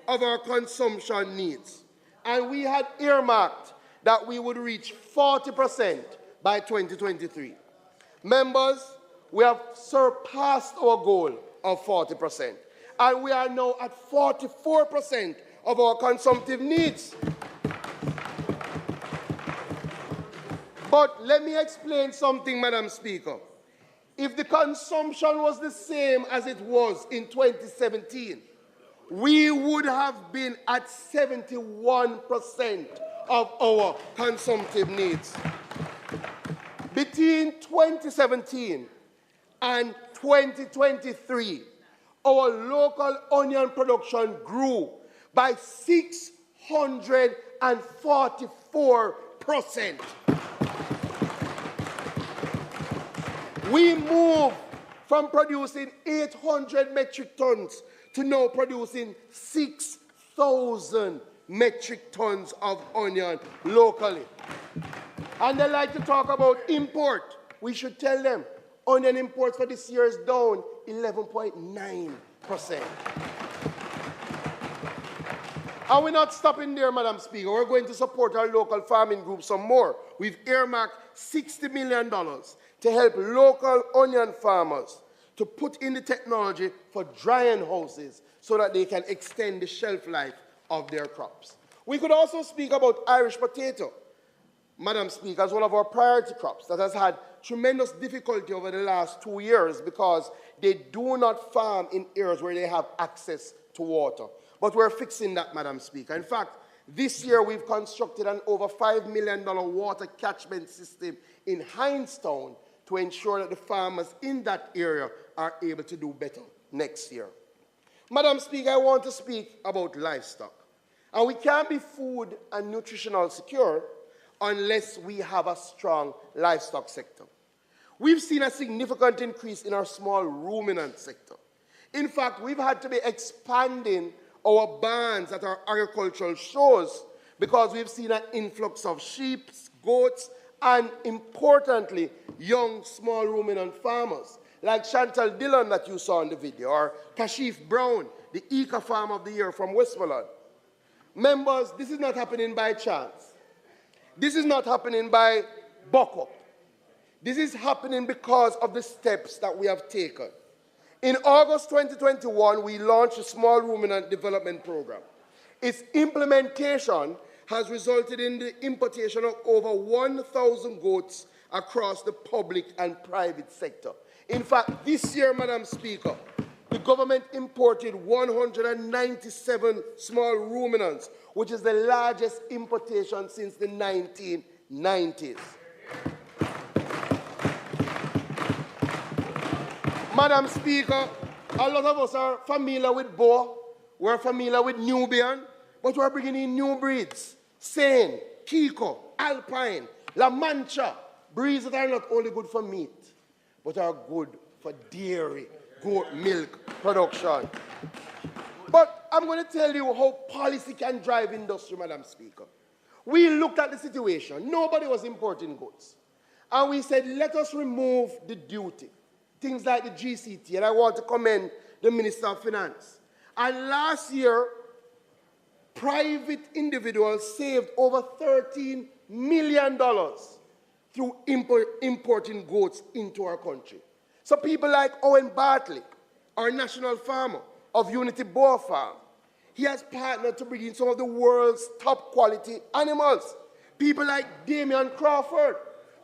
[SPEAKER 8] of our consumption needs. And we had earmarked that we would reach 40% by 2023. Members, we have surpassed our goal of 40%. And we are now at 44% of our consumptive needs. But let me explain something, Madam Speaker. If the consumption was the same as it was in 2017, we would have been at 71% of our consumptive needs. Between 2017 and 2023, our local onion production grew by 644%. We moved from producing 800 metric tons to now producing 6,000 metric tons of onion locally. And they like to talk about import. We should tell them onion imports for this year is down 11.9%. And we're not stopping there, Madam Speaker. We're going to support our local farming group some more. We've earmarked $60 million to help local onion farmers to put in the technology for drying houses so that they can extend the shelf life of their crops. We could also speak about Irish potato, Madam Speaker, as one of our priority crops that has had tremendous difficulty over the last 2 years because they do not farm in areas where they have access to water. But we're fixing that, Madam Speaker. In fact, this year we've constructed an over $5 million water catchment system in Hindstown to ensure that the farmers in that area are able to do better next year. Madam Speaker, I want to speak about livestock. And we can't be food and nutritional secure unless we have a strong livestock sector. We've seen a significant increase in our small ruminant sector. In fact, we've had to be expanding our barns at our agricultural shows because we've seen an influx of sheep, goats, and importantly, young small ruminant farmers like Chantal Dillon that you saw in the video, or Kashif Brown, the Eco Farm of the Year from Westmoreland. Members, this is not happening by chance. This is not happening by buck-up. This is happening because of the steps that we have taken. In August 2021, we launched a small ruminant development program. Its implementation has resulted in the importation of over 1,000 goats across the public and private sector. In fact, this year, Madam Speaker, the government imported 197 small ruminants, which is the largest importation since the 1990s. Madam Speaker, a lot of us are familiar with Boer, we're familiar with Nubian, but we're bringing in new breeds. Seine, Kiko, Alpine, La Mancha, breeds that are not only good for meat, but are good for dairy, goat milk production. But I'm going to tell you how policy can drive industry, Madam Speaker. We looked at the situation. Nobody was importing goods. And we said, let us remove the duty. Things like the GCT, and I want to commend the Minister of Finance. And last year, private individuals saved over $13 million through importing goats into our country. So people like Owen Bartley, our national farmer of Unity Boar Farm, he has partnered to bring in some of the world's top quality animals. People like Damian Crawford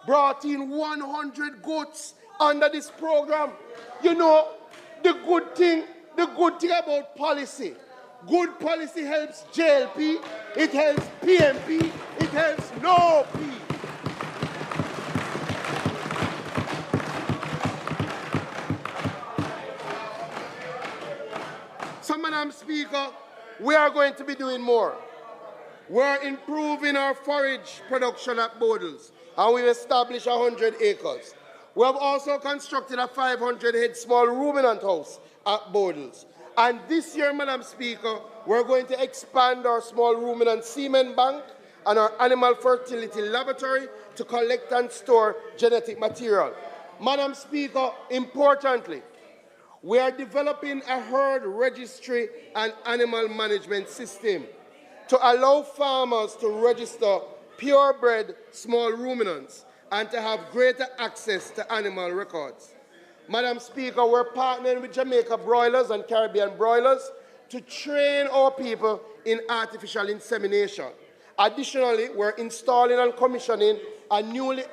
[SPEAKER 8] brought in 100 goats under this program. You know, the good thing about policy, good policy helps JLP, it helps PMP, it helps NOP. So, Madam Speaker, we are going to be doing more. We're improving our forage production at Bodles, and we've established 100 acres. We have also constructed a 500-head small ruminant house at Bodles. And this year, Madam Speaker, we're going to expand our small ruminant semen bank and our animal fertility laboratory to collect and store genetic material. Madam Speaker, importantly, we are developing a herd registry and animal management system to allow farmers to register purebred small ruminants and to have greater access to animal records. Madam Speaker, we're partnering with Jamaica broilers and Caribbean broilers to train our people in artificial insemination. Additionally, we're installing and commissioning a newly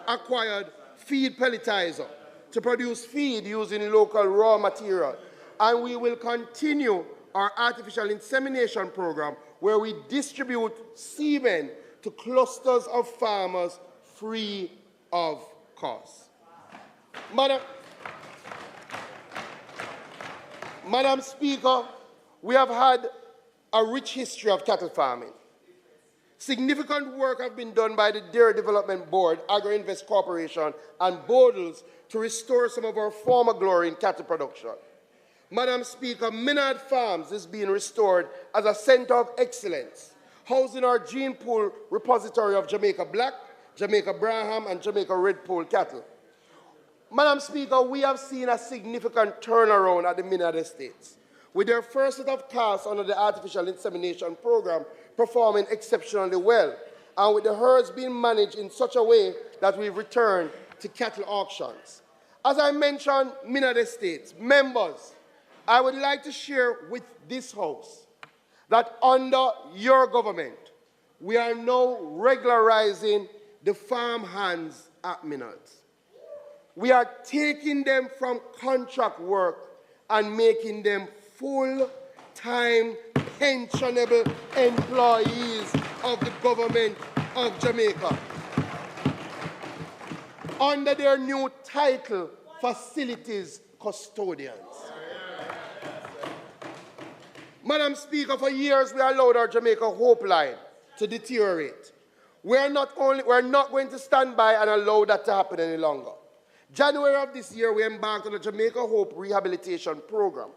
[SPEAKER 8] acquired feed pelletizer to produce feed using local raw material. And we will continue our artificial insemination program where we distribute semen to clusters of farmers free of cost. Madam Speaker, we have had a rich history of cattle farming. Significant work has been done by the Dairy Development Board, Agri-Invest Corporation, and Bodles to restore some of our former glory in cattle production. Madam Speaker, Minard Farms is being restored as a center of excellence, housing our gene pool repository of Jamaica Black, Jamaica Braham, and Jamaica Red Poll cattle. Madam Speaker, we have seen a significant turnaround at the Minard Estates, with their first set of calves under the artificial insemination program performing exceptionally well, and with the herds being managed in such a way that we've returned to cattle auctions. As I mentioned, Minard Estates, members, I would like to share with this House that under your government, we are now regularizing the farm hands at Minards. We are taking them from contract work and making them full-time pensionable employees of the government of Jamaica under their new title, facilities custodians. Madam Speaker, for years we allowed our Jamaica Hope line to deteriorate. We're not going to stand by and allow that to happen any longer. January of this year, we embarked on the Jamaica Hope Rehabilitation Program,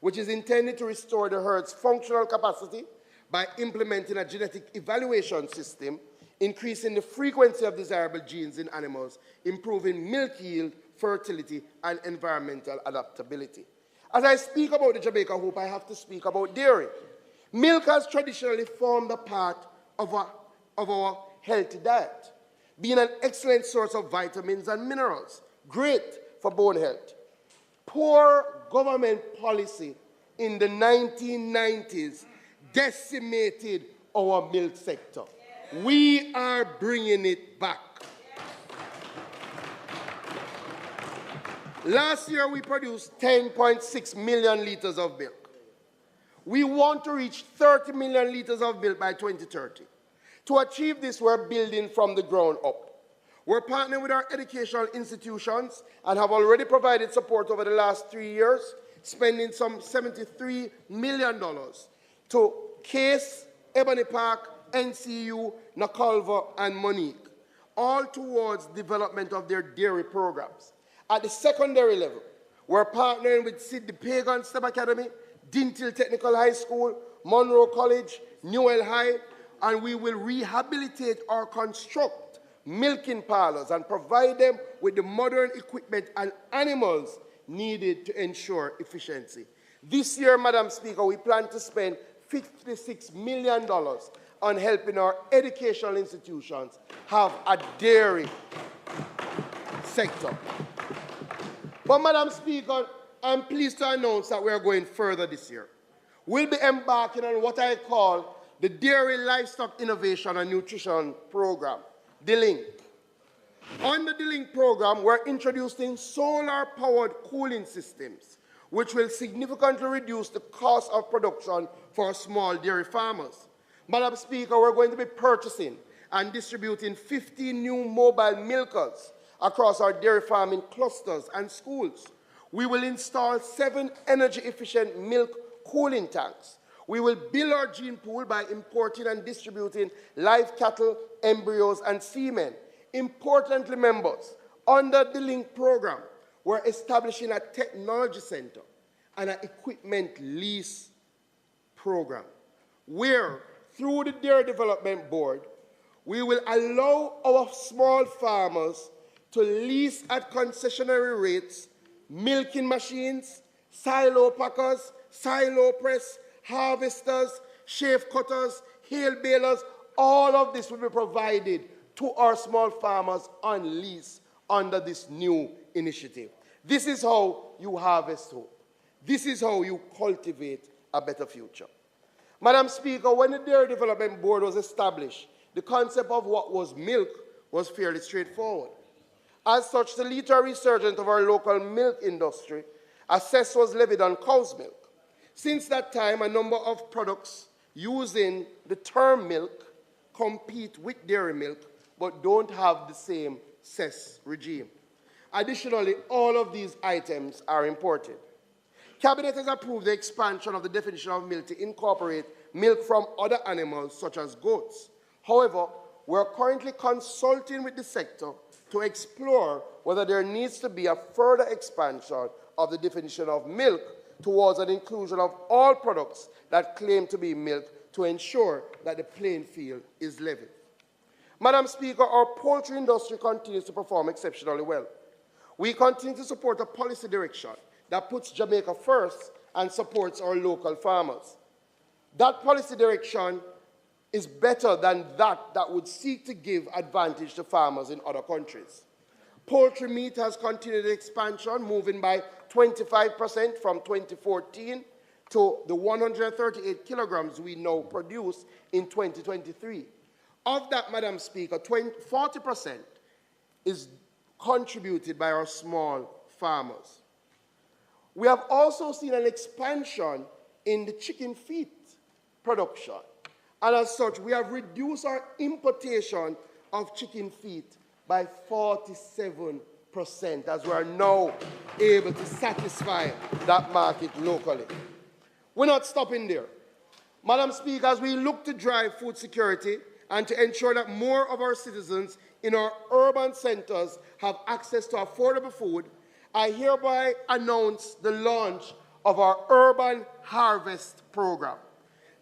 [SPEAKER 8] which is intended to restore the herd's functional capacity by implementing a genetic evaluation system, increasing the frequency of desirable genes in animals, improving milk yield, fertility, and environmental adaptability. As I speak about the Jamaica Hope, I have to speak about dairy. Milk has traditionally formed a part of our healthy diet, being an excellent source of vitamins and minerals, great for bone health. Poor government policy in the 1990s decimated our milk sector. We are bringing it back. Last year, we produced 10.6 million liters of milk. We want to reach 30 million liters of milk by 2030. To achieve this, we're building from the ground up. We're partnering with our educational institutions and have already provided support over the last 3 years, spending some $73 million to Case, Ebony Park, NCU, Nakalva, and Monique, all towards development of their dairy programs. At the secondary level, we're partnering with Sidney Pagan STEM Academy, Dintil Technical High School, Monroe College, Newell High, and we will rehabilitate or construct milking parlors and provide them with the modern equipment and animals needed to ensure efficiency. This year, Madam Speaker, we plan to spend $56 million on helping our educational institutions have a dairy sector. But, Madam Speaker, I'm pleased to announce that we are going further this year. We'll be embarking on what I call the Dairy Livestock Innovation and Nutrition Program, DLINK. Under the DLINK program, we're introducing solar-powered cooling systems, which will significantly reduce the cost of production for small dairy farmers. Madam Speaker, we're going to be purchasing and distributing 15 new mobile milkers across our dairy farming clusters and schools. We will install 7 energy-efficient milk cooling tanks. We will build our gene pool by importing and distributing live cattle, embryos, and semen. Importantly, members, under the LINK program, we're establishing a technology center and an equipment lease program, where, through the Dairy Development Board, we will allow our small farmers to lease at concessionary rates milking machines, silo packers, silo press, harvesters, shave cutters, hail balers. All of this will be provided to our small farmers on lease under this new initiative. This is how you harvest hope. This is how you cultivate a better future. Madam Speaker, when the Dairy Development Board was established, the concept of what was milk was fairly straightforward. As such, the liter resurgence of our local milk industry, a cess was levied on cow's milk. Since that time, a number of products using the term milk compete with dairy milk, but don't have the same cess regime. Additionally, all of these items are imported. Cabinet has approved the expansion of the definition of milk to incorporate milk from other animals, such as goats. However, we are currently consulting with the sector to explore whether there needs to be a further expansion of the definition of milk towards an inclusion of all products that claim to be milk to ensure that the playing field is level. Madam Speaker, our poultry industry continues to perform exceptionally well. We continue to support a policy direction that puts Jamaica first and supports our local farmers. That policy direction is better than that would seek to give advantage to farmers in other countries. Poultry meat has continued expansion, moving by 25% from 2014 to the 138 kilograms we now produce in 2023. Of that, Madam Speaker, 40% is contributed by our small farmers. We have also seen an expansion in the chicken feet production. And as such, we have reduced our importation of chicken feet by 47%, as we are now able to satisfy that market locally. We're not stopping there. Madam Speaker, as we look to drive food security and to ensure that more of our citizens in our urban centers have access to affordable food, I hereby announce the launch of our Urban Harvest Program.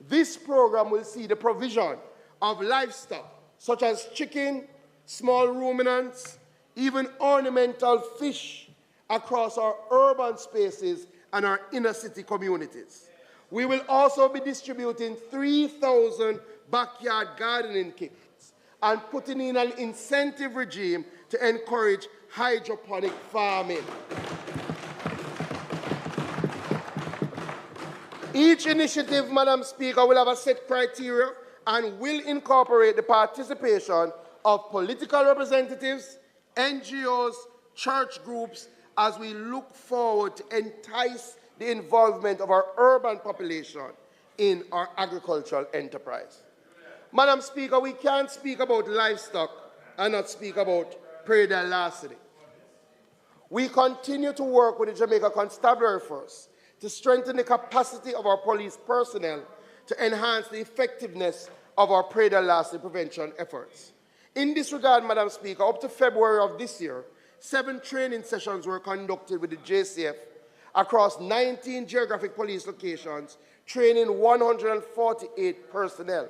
[SPEAKER 8] This program will see the provision of livestock, such as chicken, small ruminants, even ornamental fish across our urban spaces and our inner city communities. We will also be distributing 3,000 backyard gardening kits and putting in an incentive regime to encourage hydroponic farming. Each initiative, Madam Speaker, will have a set criteria and will incorporate the participation of political representatives, NGOs, church groups, as we look forward to entice the involvement of our urban population in our agricultural enterprise. Madam Speaker, we can't speak about livestock and not speak about Prairie del Larceny. We continue to work with the Jamaica Constabulary Force to strengthen the capacity of our police personnel to enhance the effectiveness of our Prairie del Larceny prevention efforts. In this regard, Madam Speaker, up to February of this year, 7 training sessions were conducted with the JCF across 19 geographic police locations, training 148 personnel.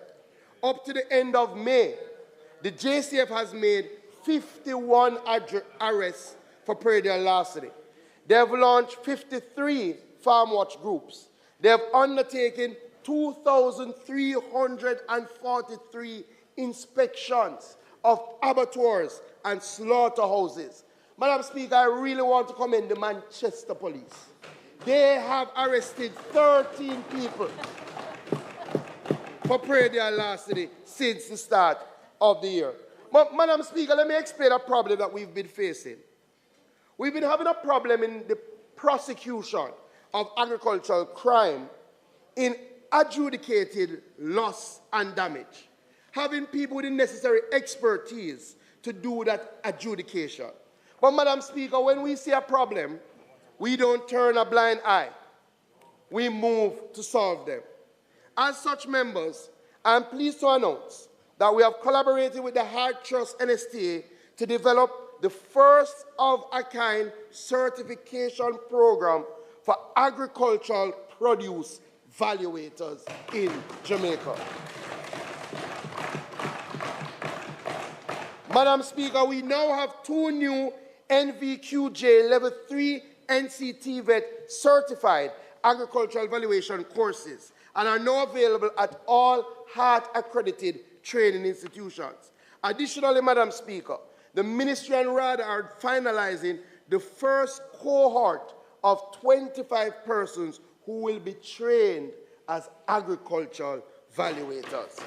[SPEAKER 8] Up to the end of May, the JCF has made 51 arrests for Prairie del Larceny. They have launched 53 farm watch groups. They have undertaken 2,343 inspections of abattoirs and slaughterhouses. Madam Speaker, I really want to commend the Manchester Police. They have arrested 13 people for Prairie del Larceny since the start of the year. But, Madam Speaker, let me explain a problem that we've been facing. We've been having a problem in the prosecution of agricultural crime in adjudicated loss and damage, having people with the necessary expertise to do that adjudication. But, Madam Speaker, when we see a problem, we don't turn a blind eye. We move to solve them. As such, members, I'm pleased to announce that we have collaborated with the Hard Trust NSTA to develop the first-of-a-kind certification program for agricultural produce valuators in Jamaica. Madam Speaker, we now have 2 new NVQJ Level 3 NCT Vet certified agricultural valuation courses and are now available at all HEART-accredited training institutions. Additionally, Madam Speaker, the Ministry and RADA are finalizing the first cohort of 25 persons who will be trained as agricultural valuators.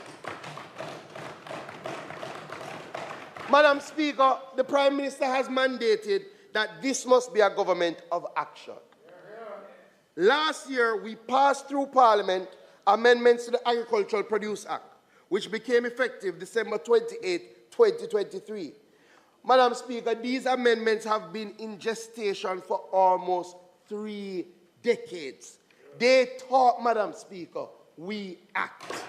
[SPEAKER 8] Madam Speaker, the Prime Minister has mandated that this must be a government of action. Last year, we passed through Parliament amendments to the Agricultural Produce Act, which became effective December 28, 2023. Madam Speaker, these amendments have been in gestation for almost 3 decades. They talk, Madam Speaker, we act.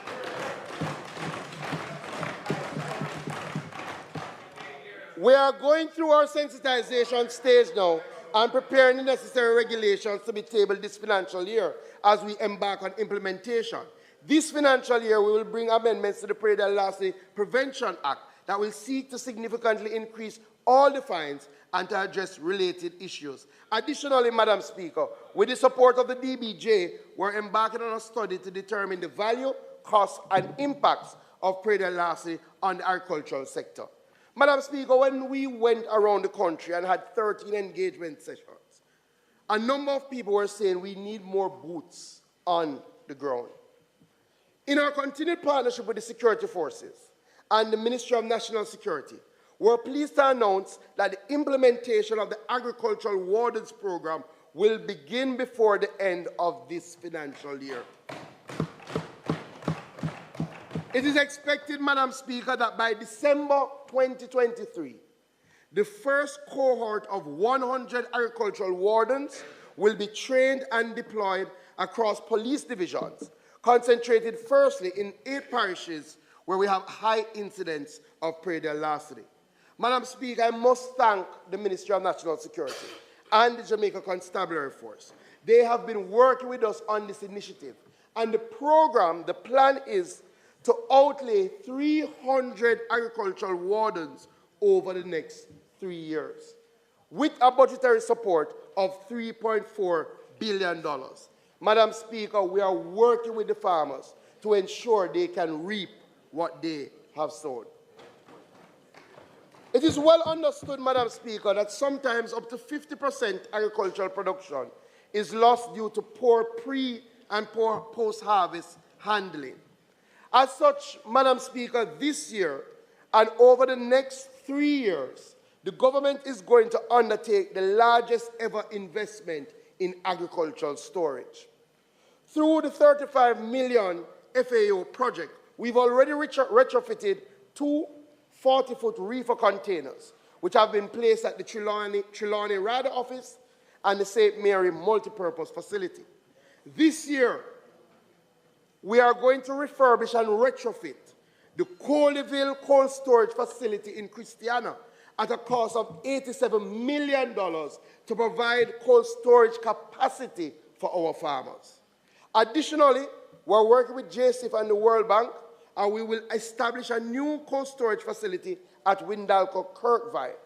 [SPEAKER 8] We are going through our sensitization stage now and preparing the necessary regulations to be tabled this financial year as we embark on implementation. This financial year, we will bring amendments to the Preda Lassie Prevention Act that will seek to significantly increase all the fines and to address related issues. Additionally, Madam Speaker, with the support of the DBJ, we're embarking on a study to determine the value, costs, and impacts of Preda Lassie on the agricultural sector. Madam Speaker, when we went around the country and had 13 engagement sessions, a number of people were saying we need more boots on the ground. In our continued partnership with the security forces and the Ministry of National Security, we're pleased to announce that the implementation of the Agricultural Wardens Program will begin before the end of this financial year. It is expected, Madam Speaker, that by December 2023, the first cohort of 100 agricultural wardens will be trained and deployed across police divisions, concentrated firstly in 8 parishes where we have high incidence of Preda Lassie. Madam Speaker, I must thank the Ministry of National Security and the Jamaica Constabulary Force. They have been working with us on this initiative. And the plan is to outlay 300 agricultural wardens over the next 3 years, with a budgetary support of $3.4 billion. Madam Speaker, we are working with the farmers to ensure they can reap what they have sown. It is well understood, Madam Speaker, that sometimes up to 50% agricultural production is lost due to poor pre- and poor post-harvest handling. As such, Madam Speaker, this year and over the next 3 years, the government is going to undertake the largest ever investment in agricultural storage. Through the 35 million FAO project, we've already retrofitted 2 40-foot reefer containers, which have been placed at the Trelawney RADA office and the St. Mary multipurpose facility. This year, we are going to refurbish and retrofit the Coleyville cold storage facility in Christiana at a cost of $87 million to provide cold storage capacity for our farmers. Additionally, we're working with JCIF and the World Bank, and we will establish a new cold storage facility at Windalco Kirkville,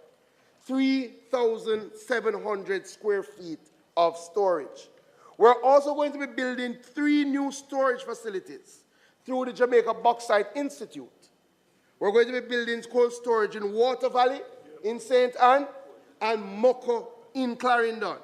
[SPEAKER 8] 3,700 square feet of storage. We're also going to be building 3 new storage facilities through the Jamaica Bauxite Institute. We're going to be building cold storage in Water Valley, in St. Anne, and Moko in Clarendon.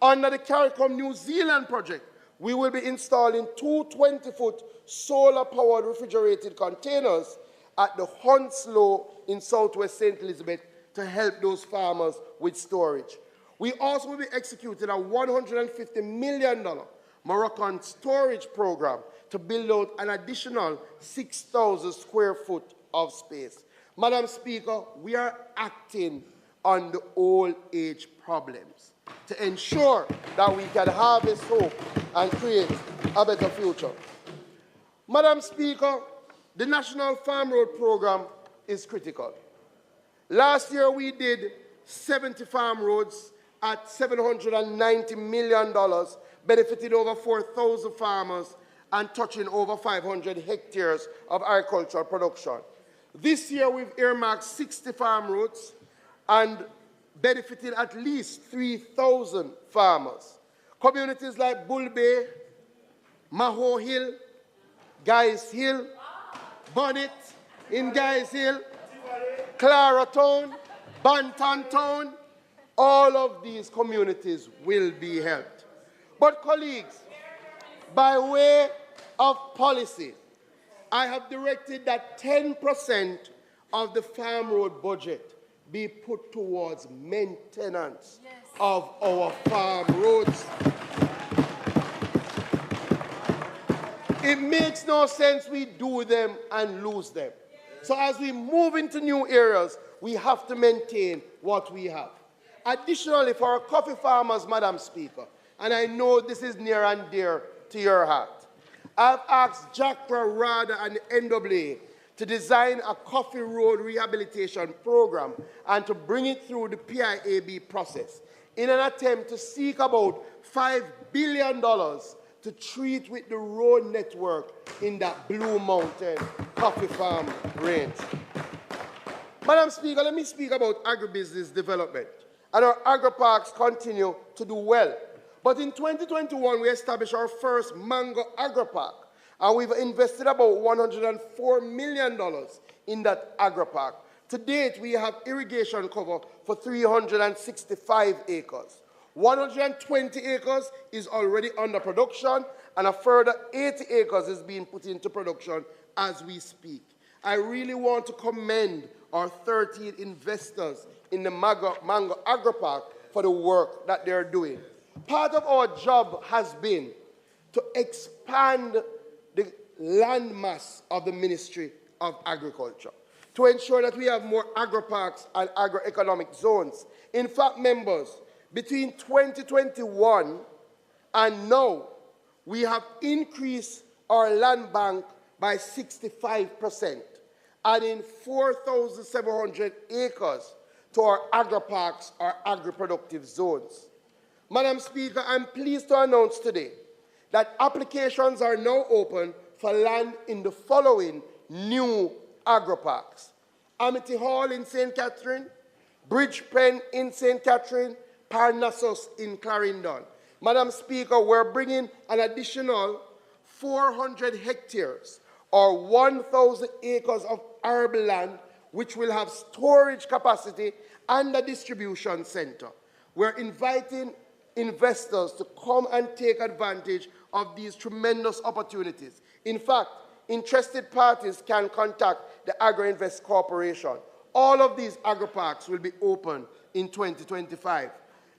[SPEAKER 8] Under the CARICOM New Zealand project, we will be installing 2 20-foot solar-powered refrigerated containers at the Hounslow in southwest St. Elizabeth to help those farmers with storage. We also will be executing a $150 million Moroccan storage program to build out an additional 6,000 square foot of space. Madam Speaker, we are acting on the old age problems to ensure that we can harvest hope and create a better future. Madam Speaker, the National Farm Road Program is critical. Last year we did 70 farm roads at $790 million, benefiting over 4,000 farmers and touching over 500 hectares of agricultural production. This year, we've earmarked 60 farm routes and benefited at least 3,000 farmers. Communities like Bull Bay, Maho Hill, Guys Hill, Bonnet in Guys Hill, Clara Town, Banton Town, all of these communities will be helped. But colleagues, by way of policy, I have directed that 10% of the farm road budget be put towards maintenance of our farm roads. It makes no sense we do them and lose them. So as we move into new areas, we have to maintain what we have. Additionally, for our coffee farmers, Madam Speaker, and I know this is near and dear to your heart, I've asked JACRA, RADA, and NAA to design a coffee road rehabilitation program and to bring it through the PIAB process in an attempt to seek about $5 billion to treat with the road network in that Blue Mountain coffee farm range. Madam Speaker, let me speak about agribusiness development. And our agri-parks continue to do well. But in 2021, we established our first mango agri-park, and we've invested about $104 million in that agri-park. To date, we have irrigation cover for 365 acres. 120 acres is already under production, and a further 80 acres is being put into production as we speak. I really want to commend our 13 investors in the Mango Agri-Park for the work that they're doing. Part of our job has been to expand the land mass of the Ministry of Agriculture, to ensure that we have more agri-parks and agro-economic zones. In fact, members, between 2021 and now, we have increased our land bank by 65%, adding 4,700 acres to our agri-parks, our agri-productive zones. Madam Speaker, I'm pleased to announce today that applications are now open for land in the following new agri-parks: Amity Hall in St. Catherine, Bridge Pen in St. Catherine, Parnassus in Clarendon. Madam Speaker, we're bringing an additional 400 hectares or 1,000 acres of arable land, which will have storage capacity and a distribution center. We're inviting investors to come and take advantage of these tremendous opportunities. In fact, interested parties can contact the Agri-Invest Corporation. All of these agri-parks will be open in 2025.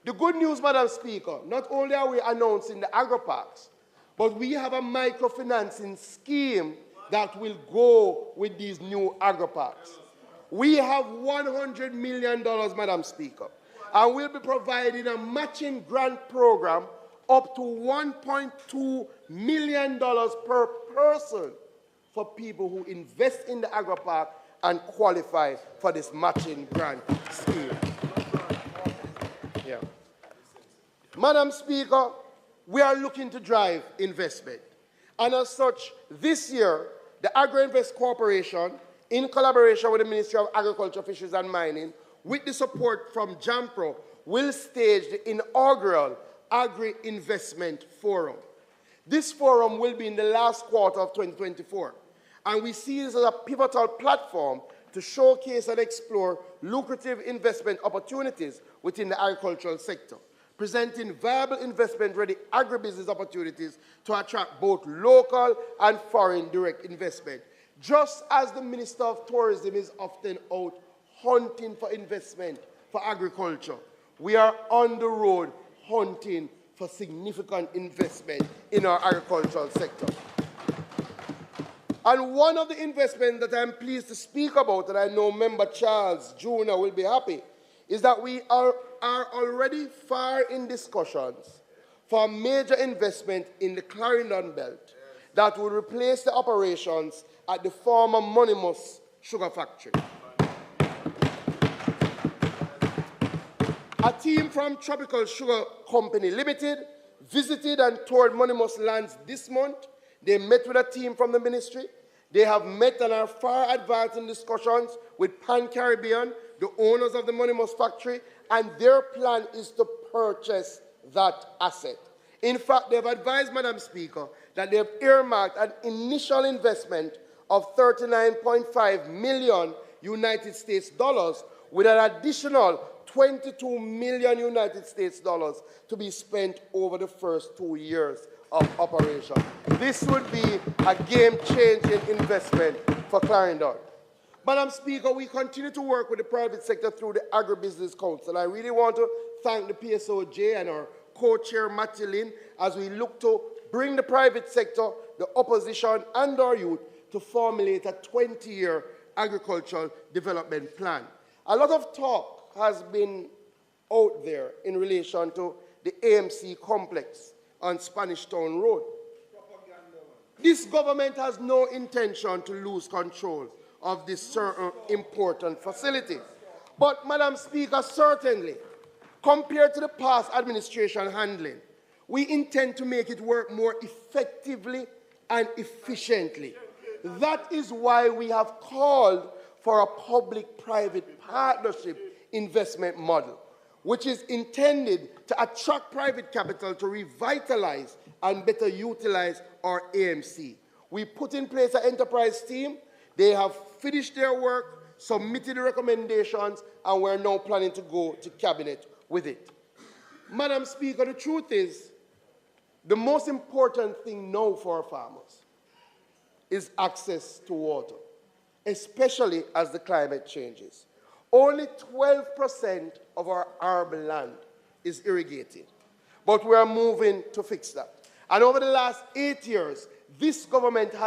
[SPEAKER 8] The good news, Madam Speaker, not only are we announcing the agri-parks, but we have a microfinancing scheme that will go with these new agri-parks. We have $100 million, Madam Speaker, and we'll be providing a matching grant program up to $1.2 million per person for people who invest in the agri-park and qualify for this matching grant scheme. Yeah. Madam Speaker, we are looking to drive investment. And as such, this year, the Agri-Invest Corporation, in collaboration with the Ministry of Agriculture, Fisheries and Mining, with the support from JAMPRO, will stage the inaugural Agri-Investment Forum. This forum will be in the last quarter of 2024, and we see this as a pivotal platform to showcase and explore lucrative investment opportunities within the agricultural sector, presenting viable investment-ready agribusiness opportunities to attract both local and foreign direct investment. Just as the Minister of Tourism is often out hunting for investment for agriculture, we are on the road hunting for significant investment in our agricultural sector. And one of the investments that I'm pleased to speak about, and I know Member Charles Jr. will be happy, is that we are already far in discussions for a major investment in the Clarendon Belt that will replace the operations at the former Monimus sugar factory. A team from Tropical Sugar Company Limited visited and toured Monimus lands this month. They met with a team from the ministry. They have met and are far advanced in discussions with Pan Caribbean, the owners of the Moneymus factory, and their plan is to purchase that asset. In fact, they have advised, Madam Speaker, that they have earmarked an initial investment of $39.5 million United States dollars with an additional $22 million United States dollars to be spent over the first 2 years of operation. This would be a game-changing investment for Clarendon. Madam Speaker, we continue to work with the private sector through the Agribusiness Council. I really want to thank the PSOJ and our co-chair, Matthew Lynn, as we look to bring the private sector, the opposition, and our youth to formulate a 20-year agricultural development plan. A lot of talk has been out there in relation to the AMC complex on Spanish Town Road. This government has no intention to lose control of this certain important facility. But, Madam Speaker, certainly, compared to the past administration handling, we intend to make it work more effectively and efficiently. That is why we have called for a public-private partnership investment model, which is intended to attract private capital to revitalize and better utilize our AMC. We put in place an enterprise team. They have finished their work, submitted the recommendations, and we're now planning to go to cabinet with it. Madam Speaker, the truth is, the most important thing now for our farmers is access to water, especially as the climate changes. Only 12% of our arable land is irrigated, but we are moving to fix that. And over the last 8 years, this government has